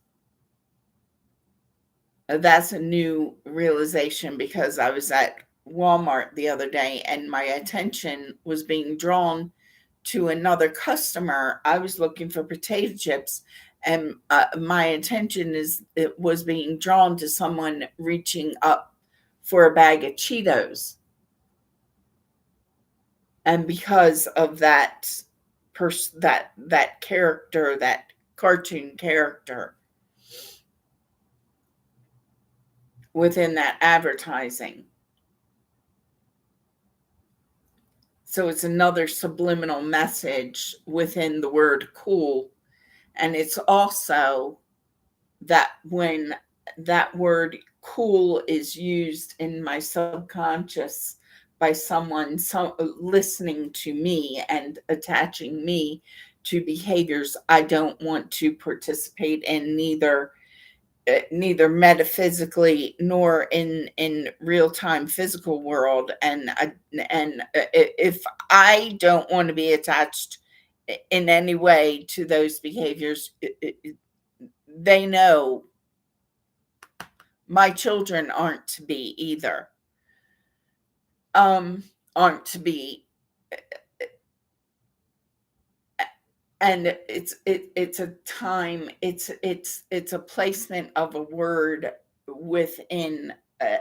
that's a new realization because I was at Walmart the other day and my attention was being drawn to another customer. I was looking for potato chips, and my attention it was being drawn to someone reaching up for a bag of Cheetos. And because of that that character, that cartoon character within that advertising. So it's another subliminal message within the word cool. And it's also that when that word cool is used in my subconscious by someone listening to me and attaching me to behaviors I don't want to participate in, neither metaphysically nor in real-time physical world. And if I don't want to be attached in any way to those behaviors, they know my children aren't to be either. Aren't to be. And it's a time, it's a placement of a word within a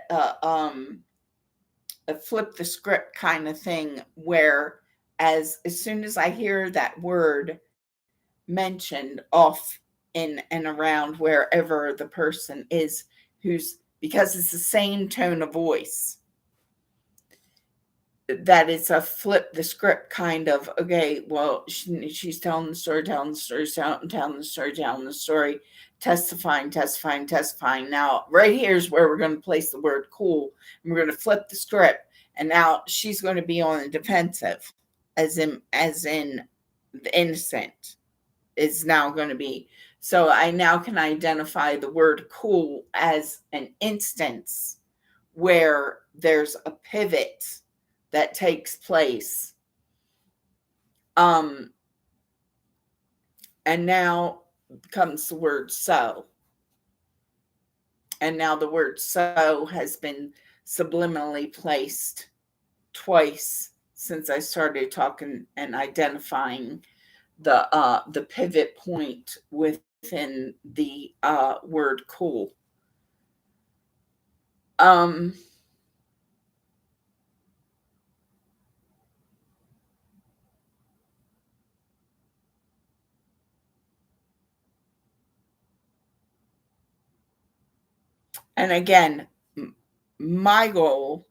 flip the script kind of thing, where as soon as I hear that word mentioned off in and around wherever the person is, who's, because it's the same tone of voice, that it's a flip the script kind of, okay, well, she's telling the story, telling the story, telling the story, telling the story, testifying. Now, right here's where we're going to place the word cool. And we're going to flip the script. And now she's going to be on the defensive, as in the innocent is now going to be. So I now can identify the word cool as an instance where there's a pivot that takes place. And now comes the word so. And now the word so has been subliminally placed twice since I started talking and identifying the pivot point within the word cool. And again, my goal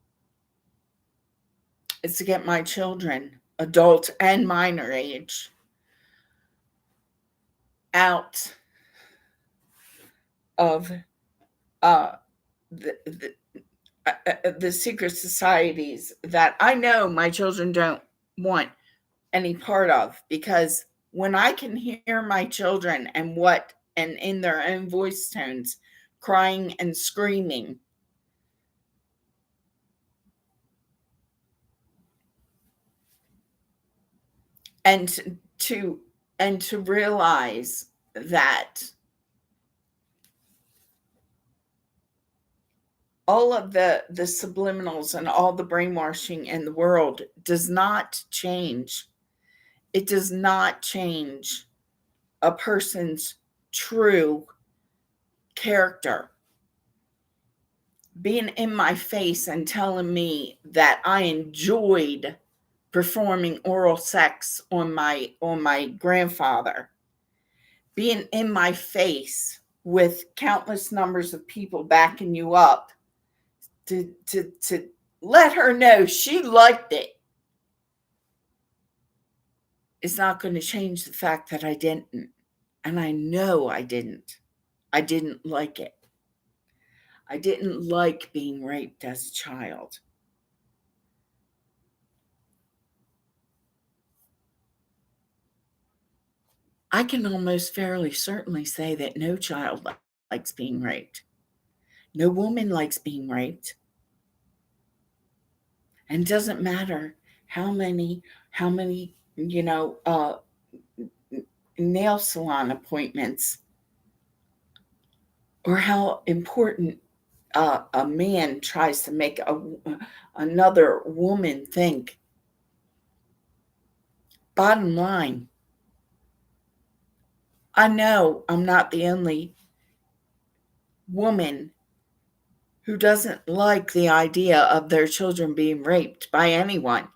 is to get my children, adult and minor age, out of the secret societies that I know my children don't want any part of. Because when I can hear my children and in their own voice tones crying and screaming, and to realize that all of the subliminals and all the brainwashing in the world does not change. It does not change a person's true character. Being in my face and telling me that I enjoyed performing oral sex on my grandfather, being in my face with countless numbers of people backing you up to let her know she liked it, is not going to change the fact that I didn't. And I know I didn't. I didn't like it. I didn't like being raped as a child. I can almost fairly certainly say that no child likes being raped. No woman likes being raped. And it doesn't matter how many, nail salon appointments, or how important a man tries to make another woman think. Bottom line, I know I'm not the only woman who doesn't like the idea of their children being raped by anyone.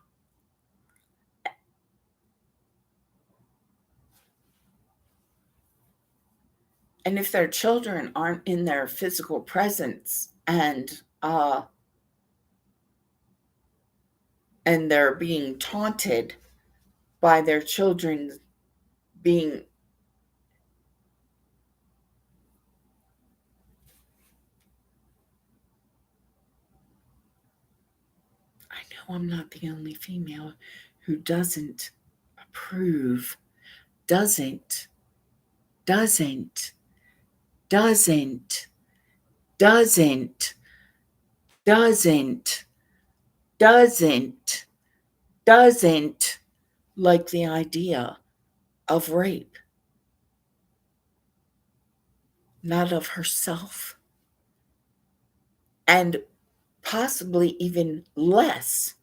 And if their children aren't in their physical presence, and they're being taunted by their children being, I know I'm not the only female who doesn't approve, doesn't, doesn't, doesn't, doesn't, doesn't, doesn't, doesn't like the idea of rape. Not of herself. And possibly even less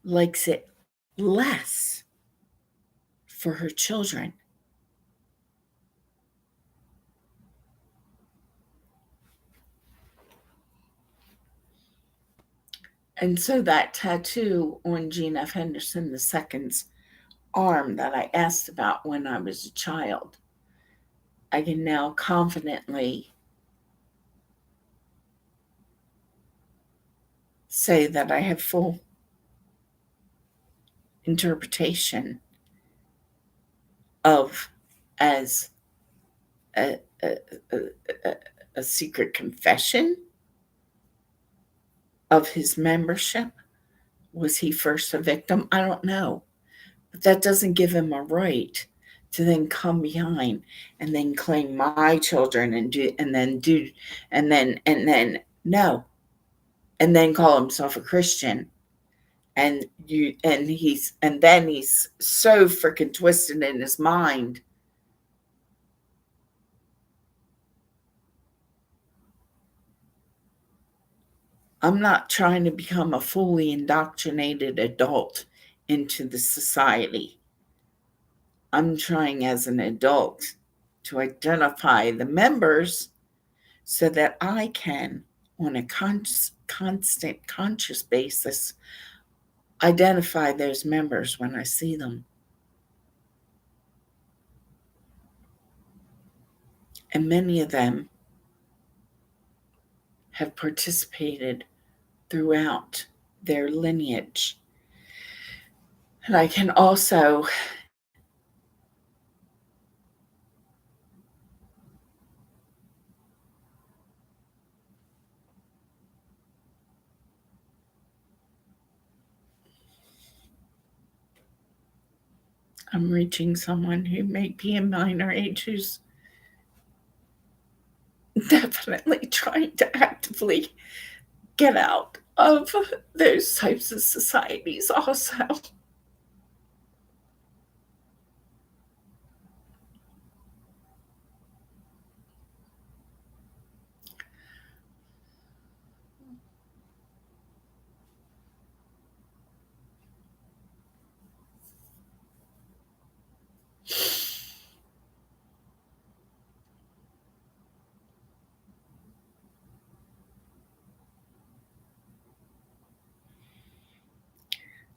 likes it less for her children. And so that tattoo on Gene F. Henderson II's arm that I asked about when I was a child, I can now confidently say that I have full interpretation of as a, a, a, a secret confession of his membership. Was he first a victim? I don't know. But that doesn't give him a right to then come behind and then claim my children and then no. And then call himself a Christian. And then he's so freaking twisted in his mind. I'm not trying to become a fully indoctrinated adult into the society. I'm trying as an adult to identify the members so that I can, on a constant conscious basis, identify those members when I see them. And many of them have participated throughout their lineage. And I can also I'm reaching someone who may be a minor age who's definitely trying to actively get out of those types of societies also.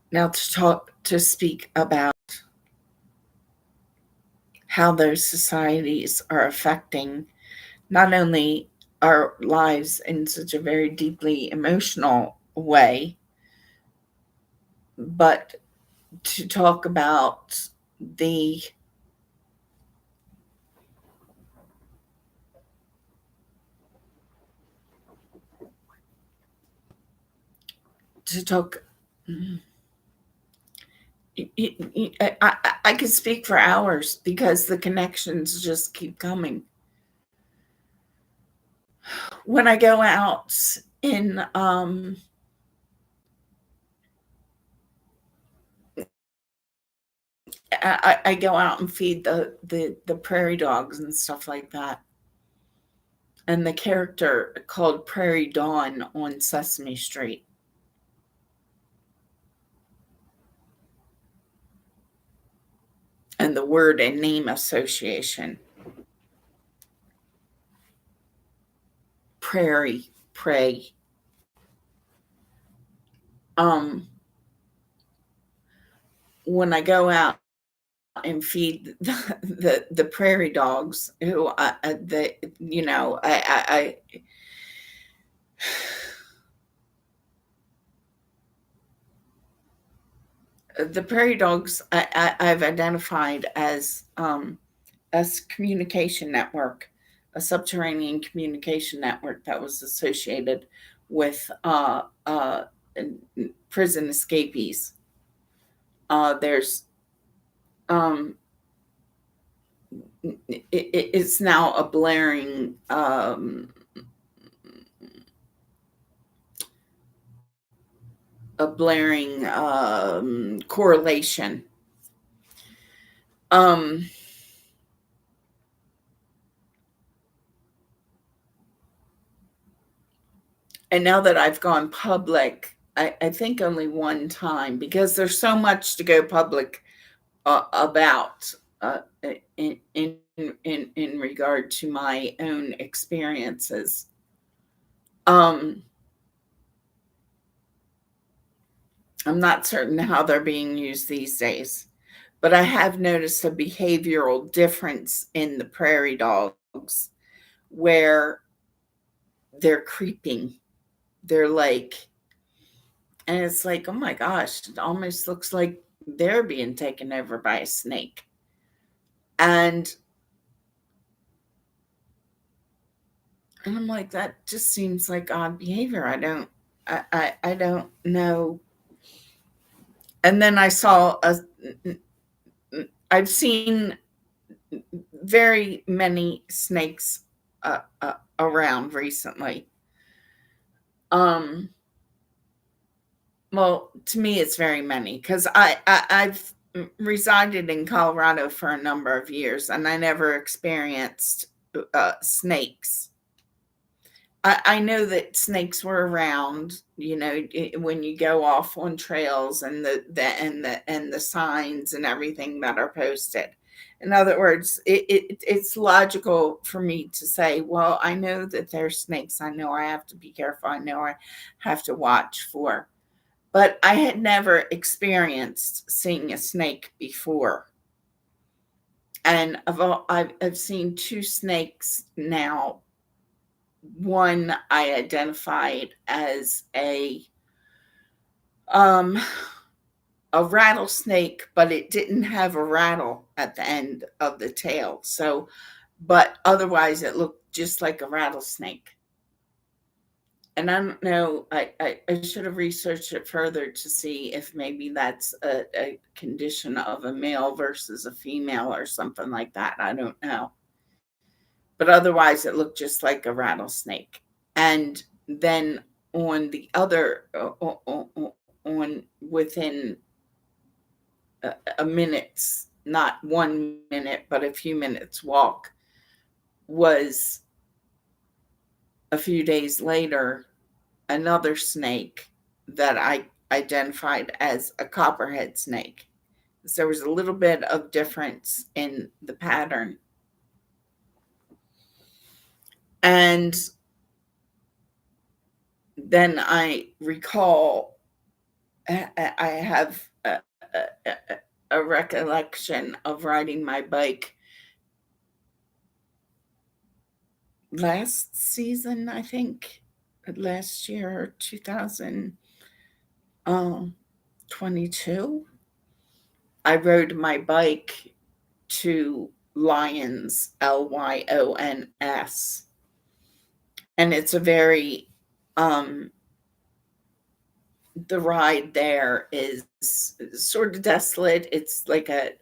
Now to speak about how those societies are affecting not only our lives in such a very deeply emotional way, but to talk about the to talk I I could speak for hours because the connections just keep coming. When I go out in I go out and feed the prairie dogs and stuff like that. And the character called Prairie Dawn on Sesame Street. And the word and name association. Prairie, prey. When I go out and feed the prairie dogs, who the prairie dogs I've identified as a communication network, a subterranean communication network that was associated with prison escapees. There's it's now a blaring correlation. And now that I've gone public, I think only one time, because there's so much to go public about in regard to my own experiences. I'm not certain how they're being used these days, but I have noticed a behavioral difference in the prairie dogs where they're creeping. They're like, and it's like, oh my gosh, it almost looks like they're being taken over by a snake. And I'm like, that just seems like odd behavior. I don't know. And then I've seen very many snakes around recently. Well, to me, it's very many because I've resided in Colorado for a number of years and I never experienced snakes. I know that snakes were around, when you go off on trails and the signs and everything that are posted. In other words, it's logical for me to say, well, I know that there's snakes. I know I have to be careful. I know I have to watch for. But I had never experienced seeing a snake before. And I've seen two snakes now. One I identified as a rattlesnake, but it didn't have a rattle at the end of the tail. So, but otherwise it looked just like a rattlesnake. And I don't know, I should have researched it further to see if maybe that's a condition of a male versus a female or something like that. I don't know. But otherwise, it looked just like a rattlesnake. And then on the other, on within a minute's, not 1 minute, but a few minutes walk, was a few days later another snake that I identified as a copperhead snake. So there was a little bit of difference in the pattern. And then I recall, I have a recollection of riding my bike last season, I think, last year, 2022. I rode my bike to Lyons, Lyons. And it's a very the ride there is sort of desolate. It's like a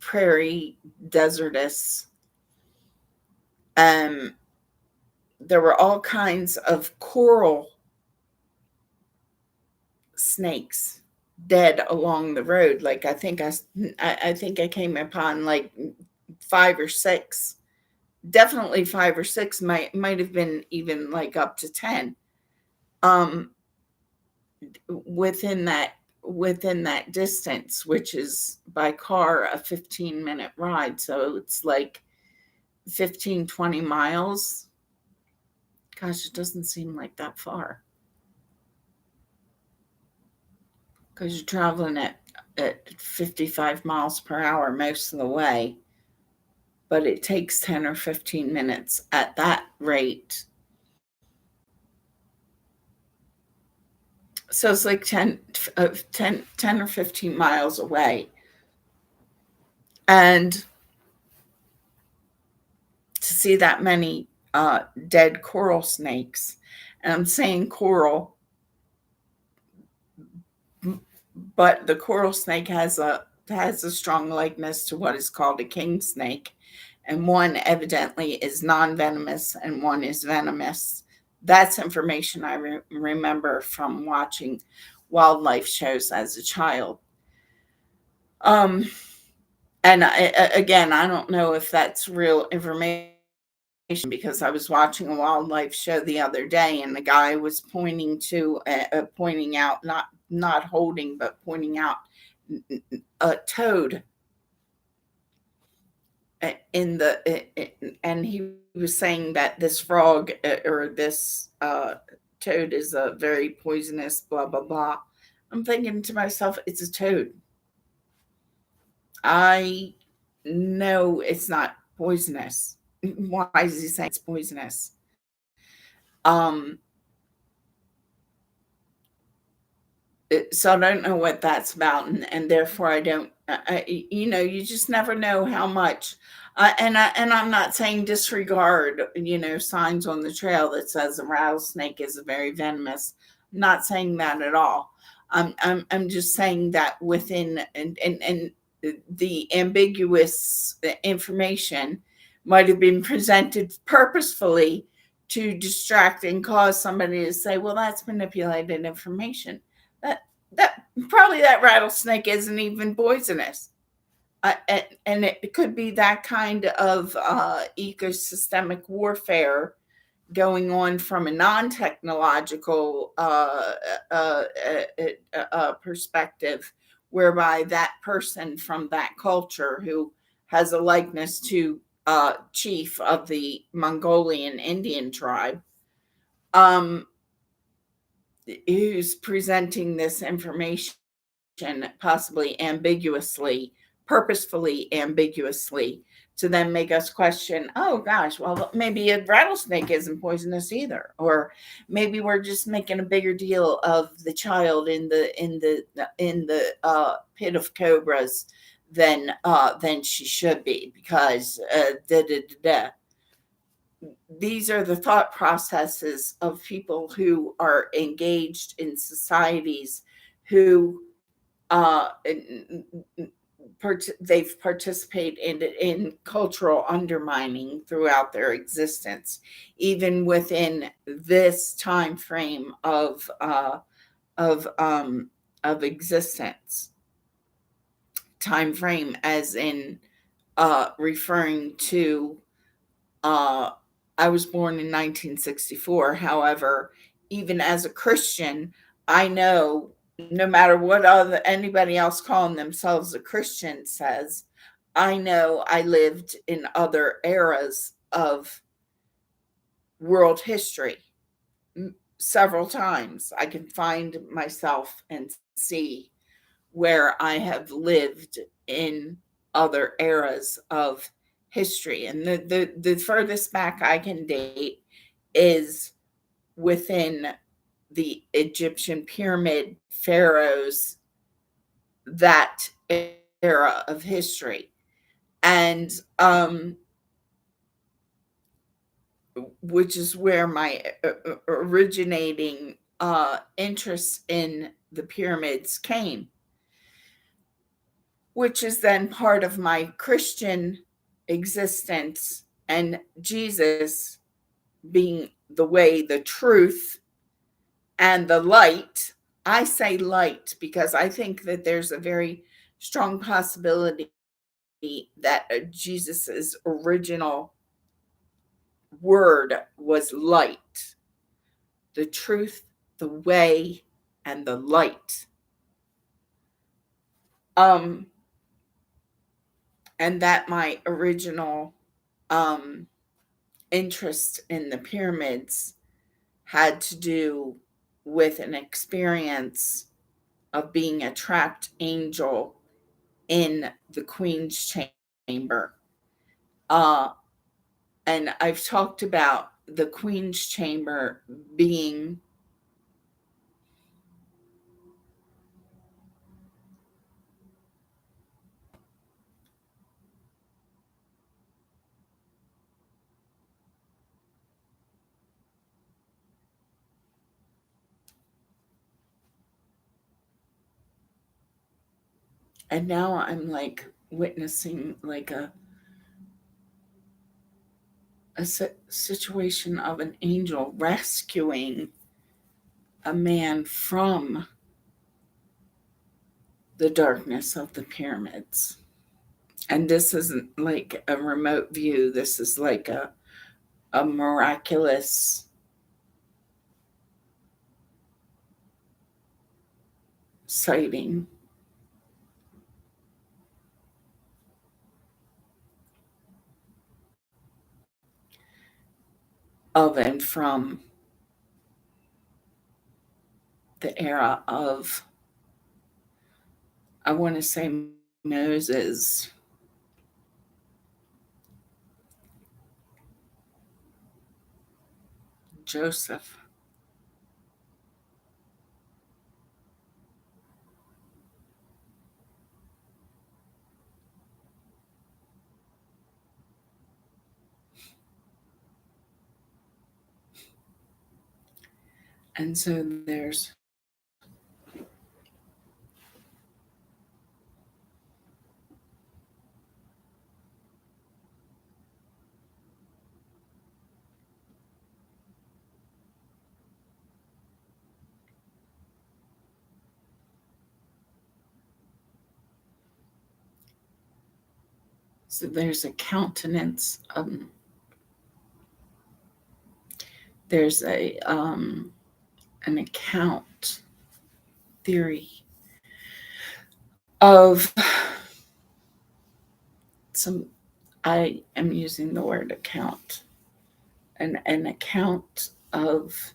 prairie, desertous. Um, there were all kinds of coral snakes dead along the road. Like I think I came upon like 5 or 6, definitely 5 or 6, might have been even like up to 10. Um, within that distance, which is by car a 15-minute ride. So it's like 15-20 miles. Gosh, it doesn't seem like that far because you're traveling at 55 miles per hour most of the way, but it takes 10 or 15 minutes at that rate. So it's like 10 or 15 miles away. And to see that many dead coral snakes, and I'm saying coral, but the coral snake has a strong likeness to what is called a king snake, and one evidently is non-venomous and one is venomous. That's information I remember from watching wildlife shows as a child. Um, and again, I don't know if that's real information because I was watching a wildlife show the other day, and the guy was pointing out, not holding, but pointing out a toad and he was saying that this frog or this toad is a very poisonous, blah blah blah. I'm thinking to myself, it's a toad. I know it's not poisonous. Why is he saying it's poisonous? Um, so I don't know what that's about, and therefore I don't. You just never know how much. And I'm not saying disregard, signs on the trail that says a rattlesnake is a very venomous. I'm not saying that at all. I'm just saying that within and the ambiguous information might have been presented purposefully to distract and cause somebody to say, "Well, that's manipulated information." That that probably that rattlesnake isn't even poisonous, and it could be that kind of ecosystemic warfare going on from a non-technological perspective, whereby that person from that culture who has a likeness to chief of the Mongolian Indian tribe, um, who's presenting this information possibly ambiguously, purposefully ambiguously, to then make us question, oh gosh, well, maybe a rattlesnake isn't poisonous either. Or maybe we're just making a bigger deal of the child in the pit of cobras than she should be, because da da da da. These are the thought processes of people who are engaged in societies who uh, they've participated in cultural undermining throughout their existence, even within this time frame of of existence. Time frame, as in referring to uh, I was born in 1964. However, even as a Christian, I know no matter what anybody else calling themselves a Christian says, I know I lived in other eras of world history several times. I can find myself and see where I have lived in other eras of history. And the furthest back I can date is within the Egyptian pyramid pharaohs, that era of history. And which is where my originating interest in the pyramids came, which is then part of my Christian existence, and Jesus being the way, the truth, and the light. I say light because I think that there's a very strong possibility that Jesus's original word was light, the truth, the way, and the light. Um, and that my original interest in the pyramids had to do with an experience of being a trapped angel in the Queen's Chamber. Uh, and I've talked about the Queen's Chamber being and now I'm like witnessing like a situation of an angel rescuing a man from the darkness of the pyramids. And this isn't like a remote view, this is like a miraculous sighting of and from the era of, I want to say, Moses, Joseph. And so there's a countenance, there's an account theory of some, I am using the word account, an account of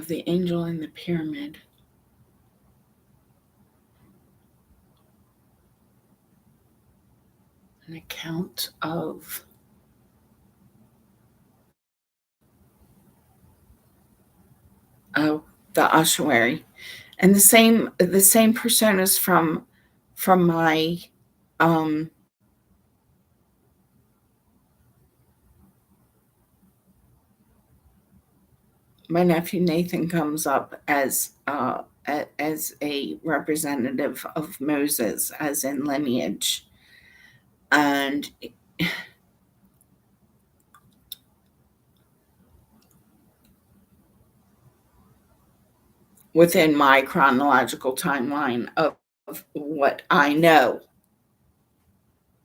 the angel in the pyramid. An account of the ossuary, and the same personas from um my nephew Nathan comes up as a representative of Moses, as in lineage, and within my chronological timeline of what I know,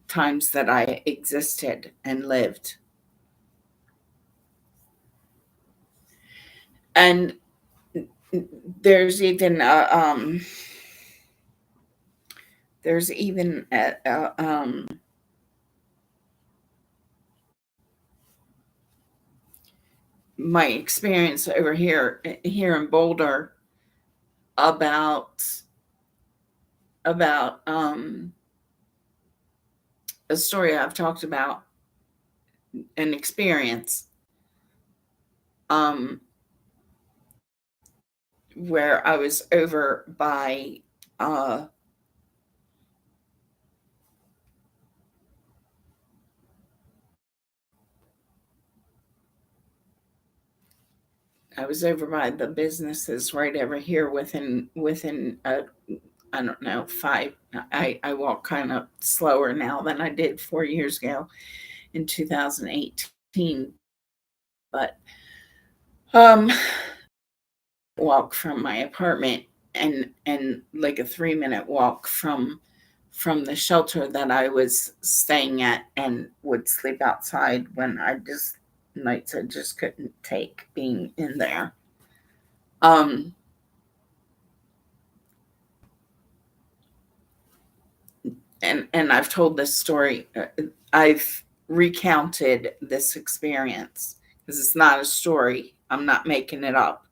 times that I existed and lived. And there's even my experience over here in Boulder about a story I've talked about an experience um, where I was over by the businesses right over here within I don't know, five. I walk kind of slower now than I did 4 years ago in 2018. But um, walk from my apartment and like a 3 minute walk from the shelter that I was staying at, and would sleep outside when nights I just couldn't take being in there. Um, and I've told this story. I've recounted this experience because it's not a story. I'm not making it up,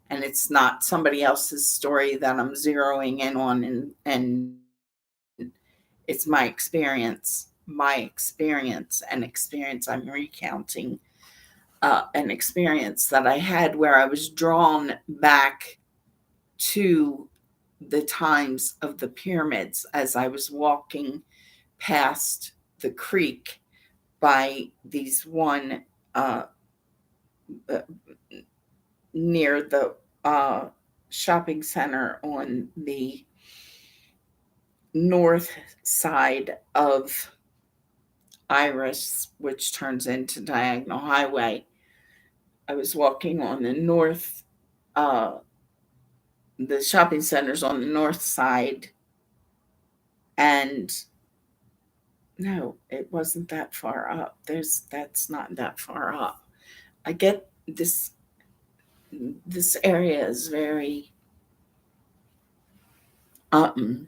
and it's not somebody else's story that I'm zeroing in on, and it's my experience I'm recounting. An experience that I had where I was drawn back to the times of the pyramids as I was walking past the creek by these one uh, uh, near the shopping center on the north side of Iris, which turns into Diagonal Highway. I was walking on uh, the shopping center's on the north side, and no, it wasn't that far up. That's not that far up. I get this area is very um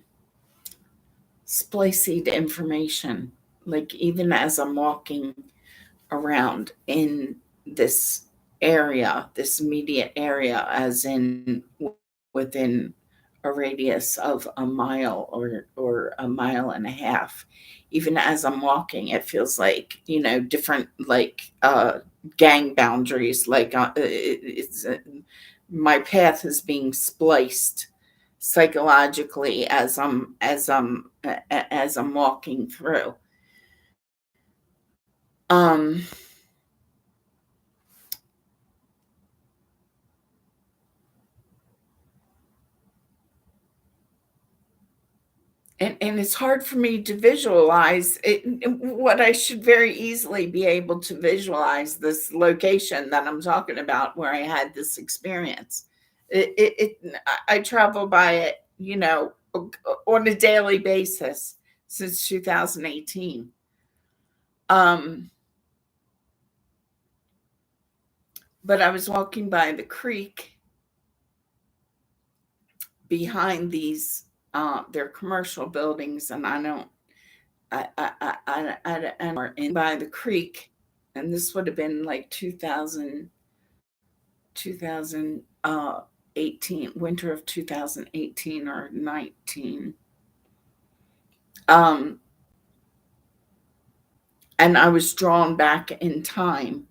splicey to information. Like even as I'm walking around in this area, this immediate area, as in within a radius of a mile or a mile and a half. Even as I'm walking, it feels like, different, like gang boundaries. Like it's my path is being spliced psychologically as I'm walking through. Um, and it's hard for me to visualize it, what I should very easily be able to visualize this location that I'm talking about where I had this experience. I travel by it, on a daily basis since 2018. Um, but I was walking by the creek behind these their commercial buildings, and I don't or in by the creek, and this would have been like 2018, winter of 2018 or 19. Um, and I was drawn back in time.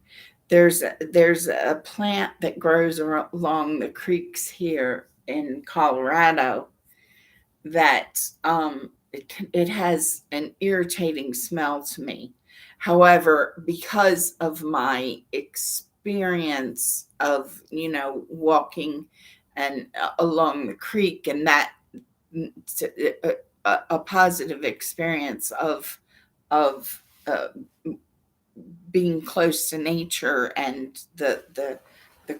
There's a plant that grows along the creeks here in Colorado that it has an irritating smell to me. However, because of my experience of walking and along the creek, and that a positive experience of being close to nature and the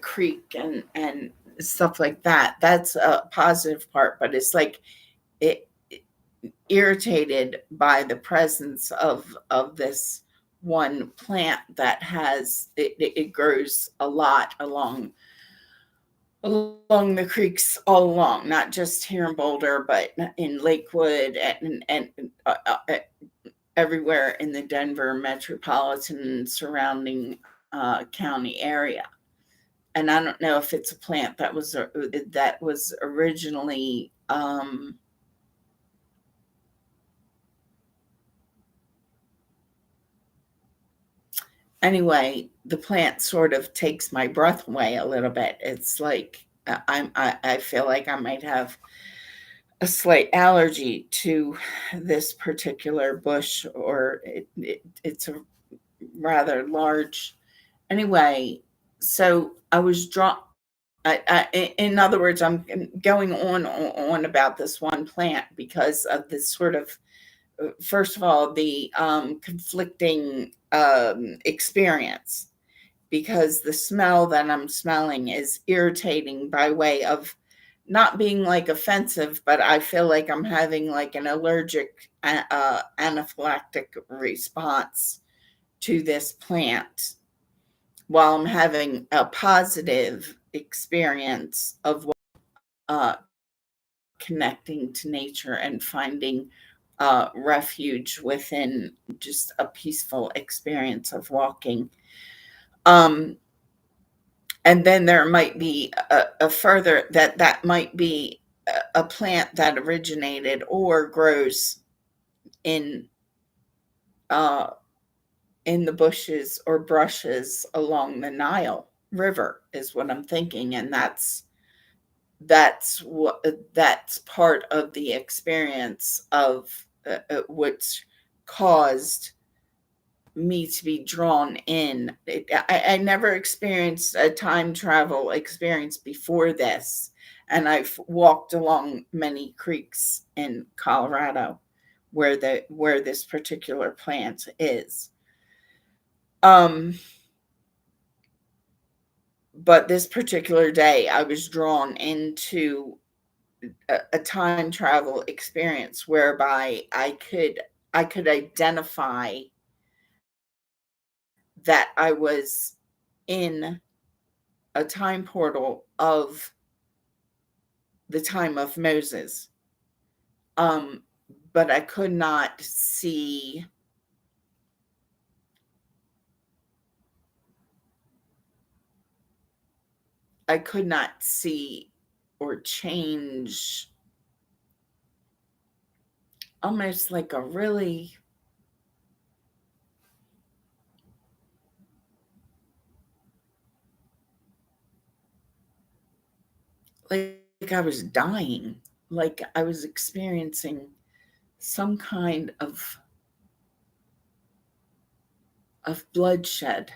creek and stuff like that, that's a positive part. But it's like it irritated by the presence of this one plant that it grows a lot along the creeks all along, not just here in Boulder, but in Lakewood and everywhere in the Denver metropolitan and surrounding county area. And I don't know if it's a plant that was originally anyway, the plant sort of takes my breath away a little bit. It's like I feel like I might have a slight allergy to this particular bush, or it's a rather large. Anyway, so I was drawn. In other words, I'm going on about this one plant because of this sort of, first of all, the conflicting experience, because the smell that I'm smelling is irritating by way of not being like offensive, but I feel like I'm having like an allergic anaphylactic response to this plant, while I'm having a positive experience of uh, connecting to nature and finding refuge within just a peaceful experience of walking. Um, and then there might be a further that might be a plant that originated or grows in uh, in the bushes or brushes along the Nile River, is what I'm thinking, and that's part of the experience of which caused me to be drawn in. I never experienced a time travel experience before this, and I've walked along many creeks in Colorado where this particular plant is. Um, but this particular day, I was drawn into a time travel experience whereby I could identify that I was in a time portal of the time of Moses. Um, but I could not see or change, almost like a really, like I was dying, like I was experiencing some kind of bloodshed.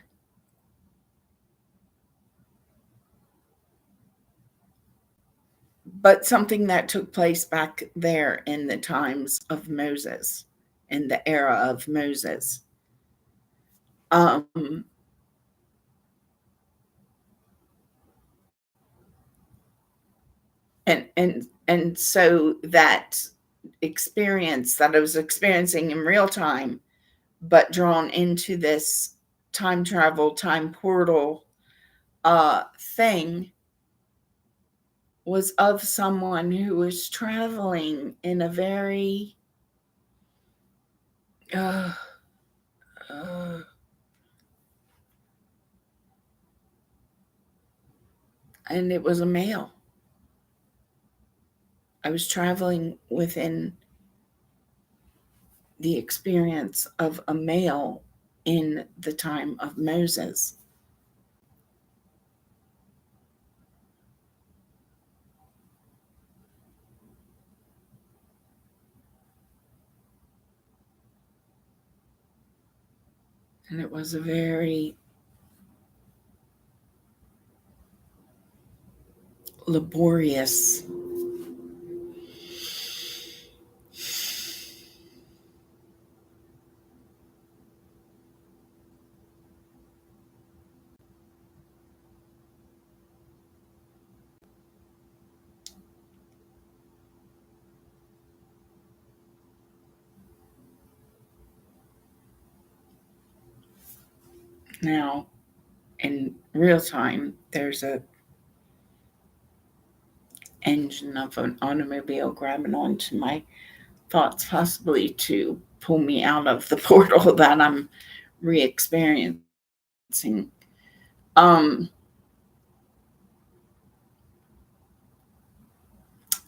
But something that took place back there in the times of Moses, in the era of Moses. Um, and so that experience that I was experiencing in real time, but drawn into this time travel, time portal thing, was of someone who was traveling in a very uh, uh, and it was a male. I was traveling within the experience of a male in the time of Moses. And it was a very laborious, now in real time there's a engine of an automobile grabbing onto my thoughts, possibly to pull me out of the portal that I'm re-experiencing. Um,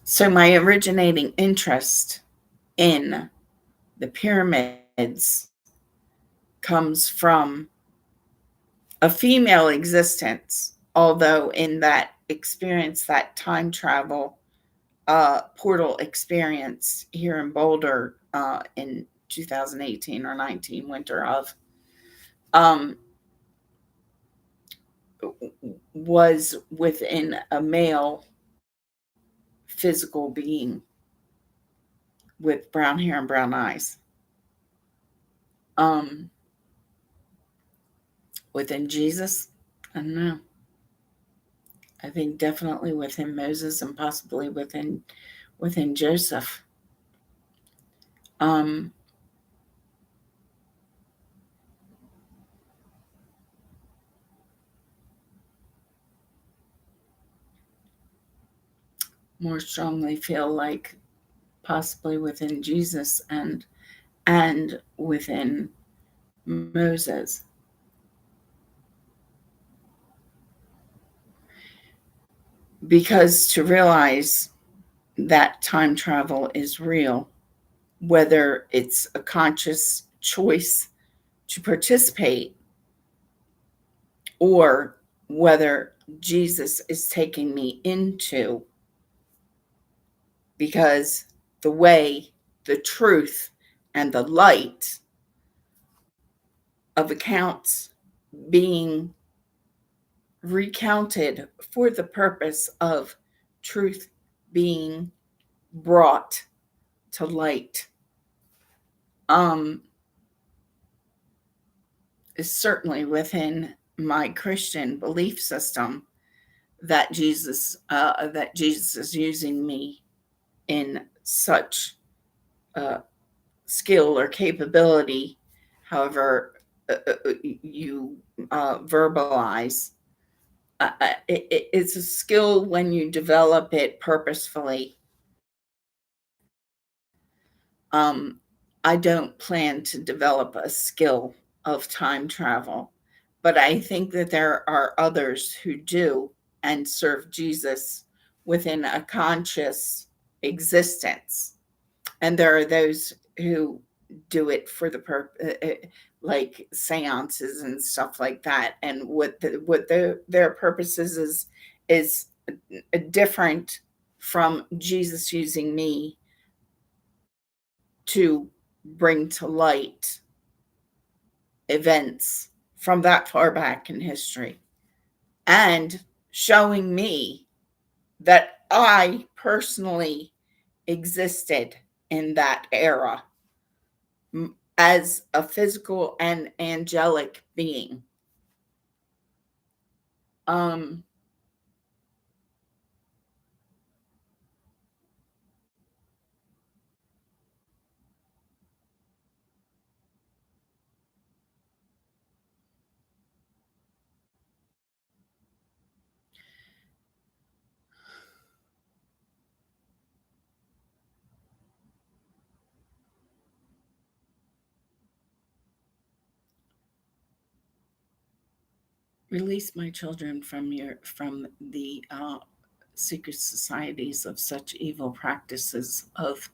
so my originating interest in the pyramids comes from a female existence, although in that experience, that time travel portal experience here in Boulder in 2018 or 19 winter of, um, was within a male physical being with brown hair and brown eyes. Within Jesus, I don't know. I think definitely within Moses and possibly within Joseph. More strongly feel like possibly within Jesus and within Moses. Because to realize that time travel is real, whether it's a conscious choice to participate or whether Jesus is taking me into, because the way, the truth, and the light of accounts being recounted for the purpose of truth being brought to light is certainly within my Christian belief system that Jesus is using me in such skill or capability, however you verbalize. It's a skill when you develop it purposefully. I don't plan to develop a skill of time travel, but I think that there are others who do and serve Jesus within a conscious existence. And there are those who do it for the purpose, like seances and stuff like that. And what their purposes is different from Jesus using me to bring to light events from that far back in history and showing me that I personally existed in that era as a physical and angelic being. Release my children from the secret societies of such evil practices of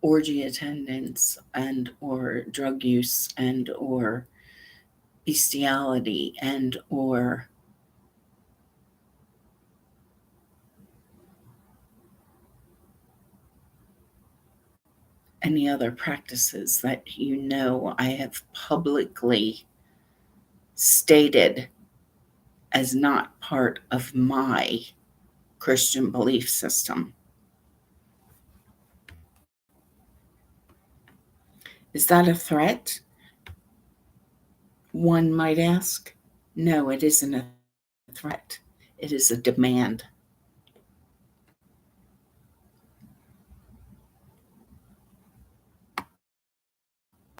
orgy attendance and or drug use and or bestiality and or any other practices that I have publicly stated as not part of my Christian belief system. Is that a threat? One might ask. No, it isn't a threat. It is a demand.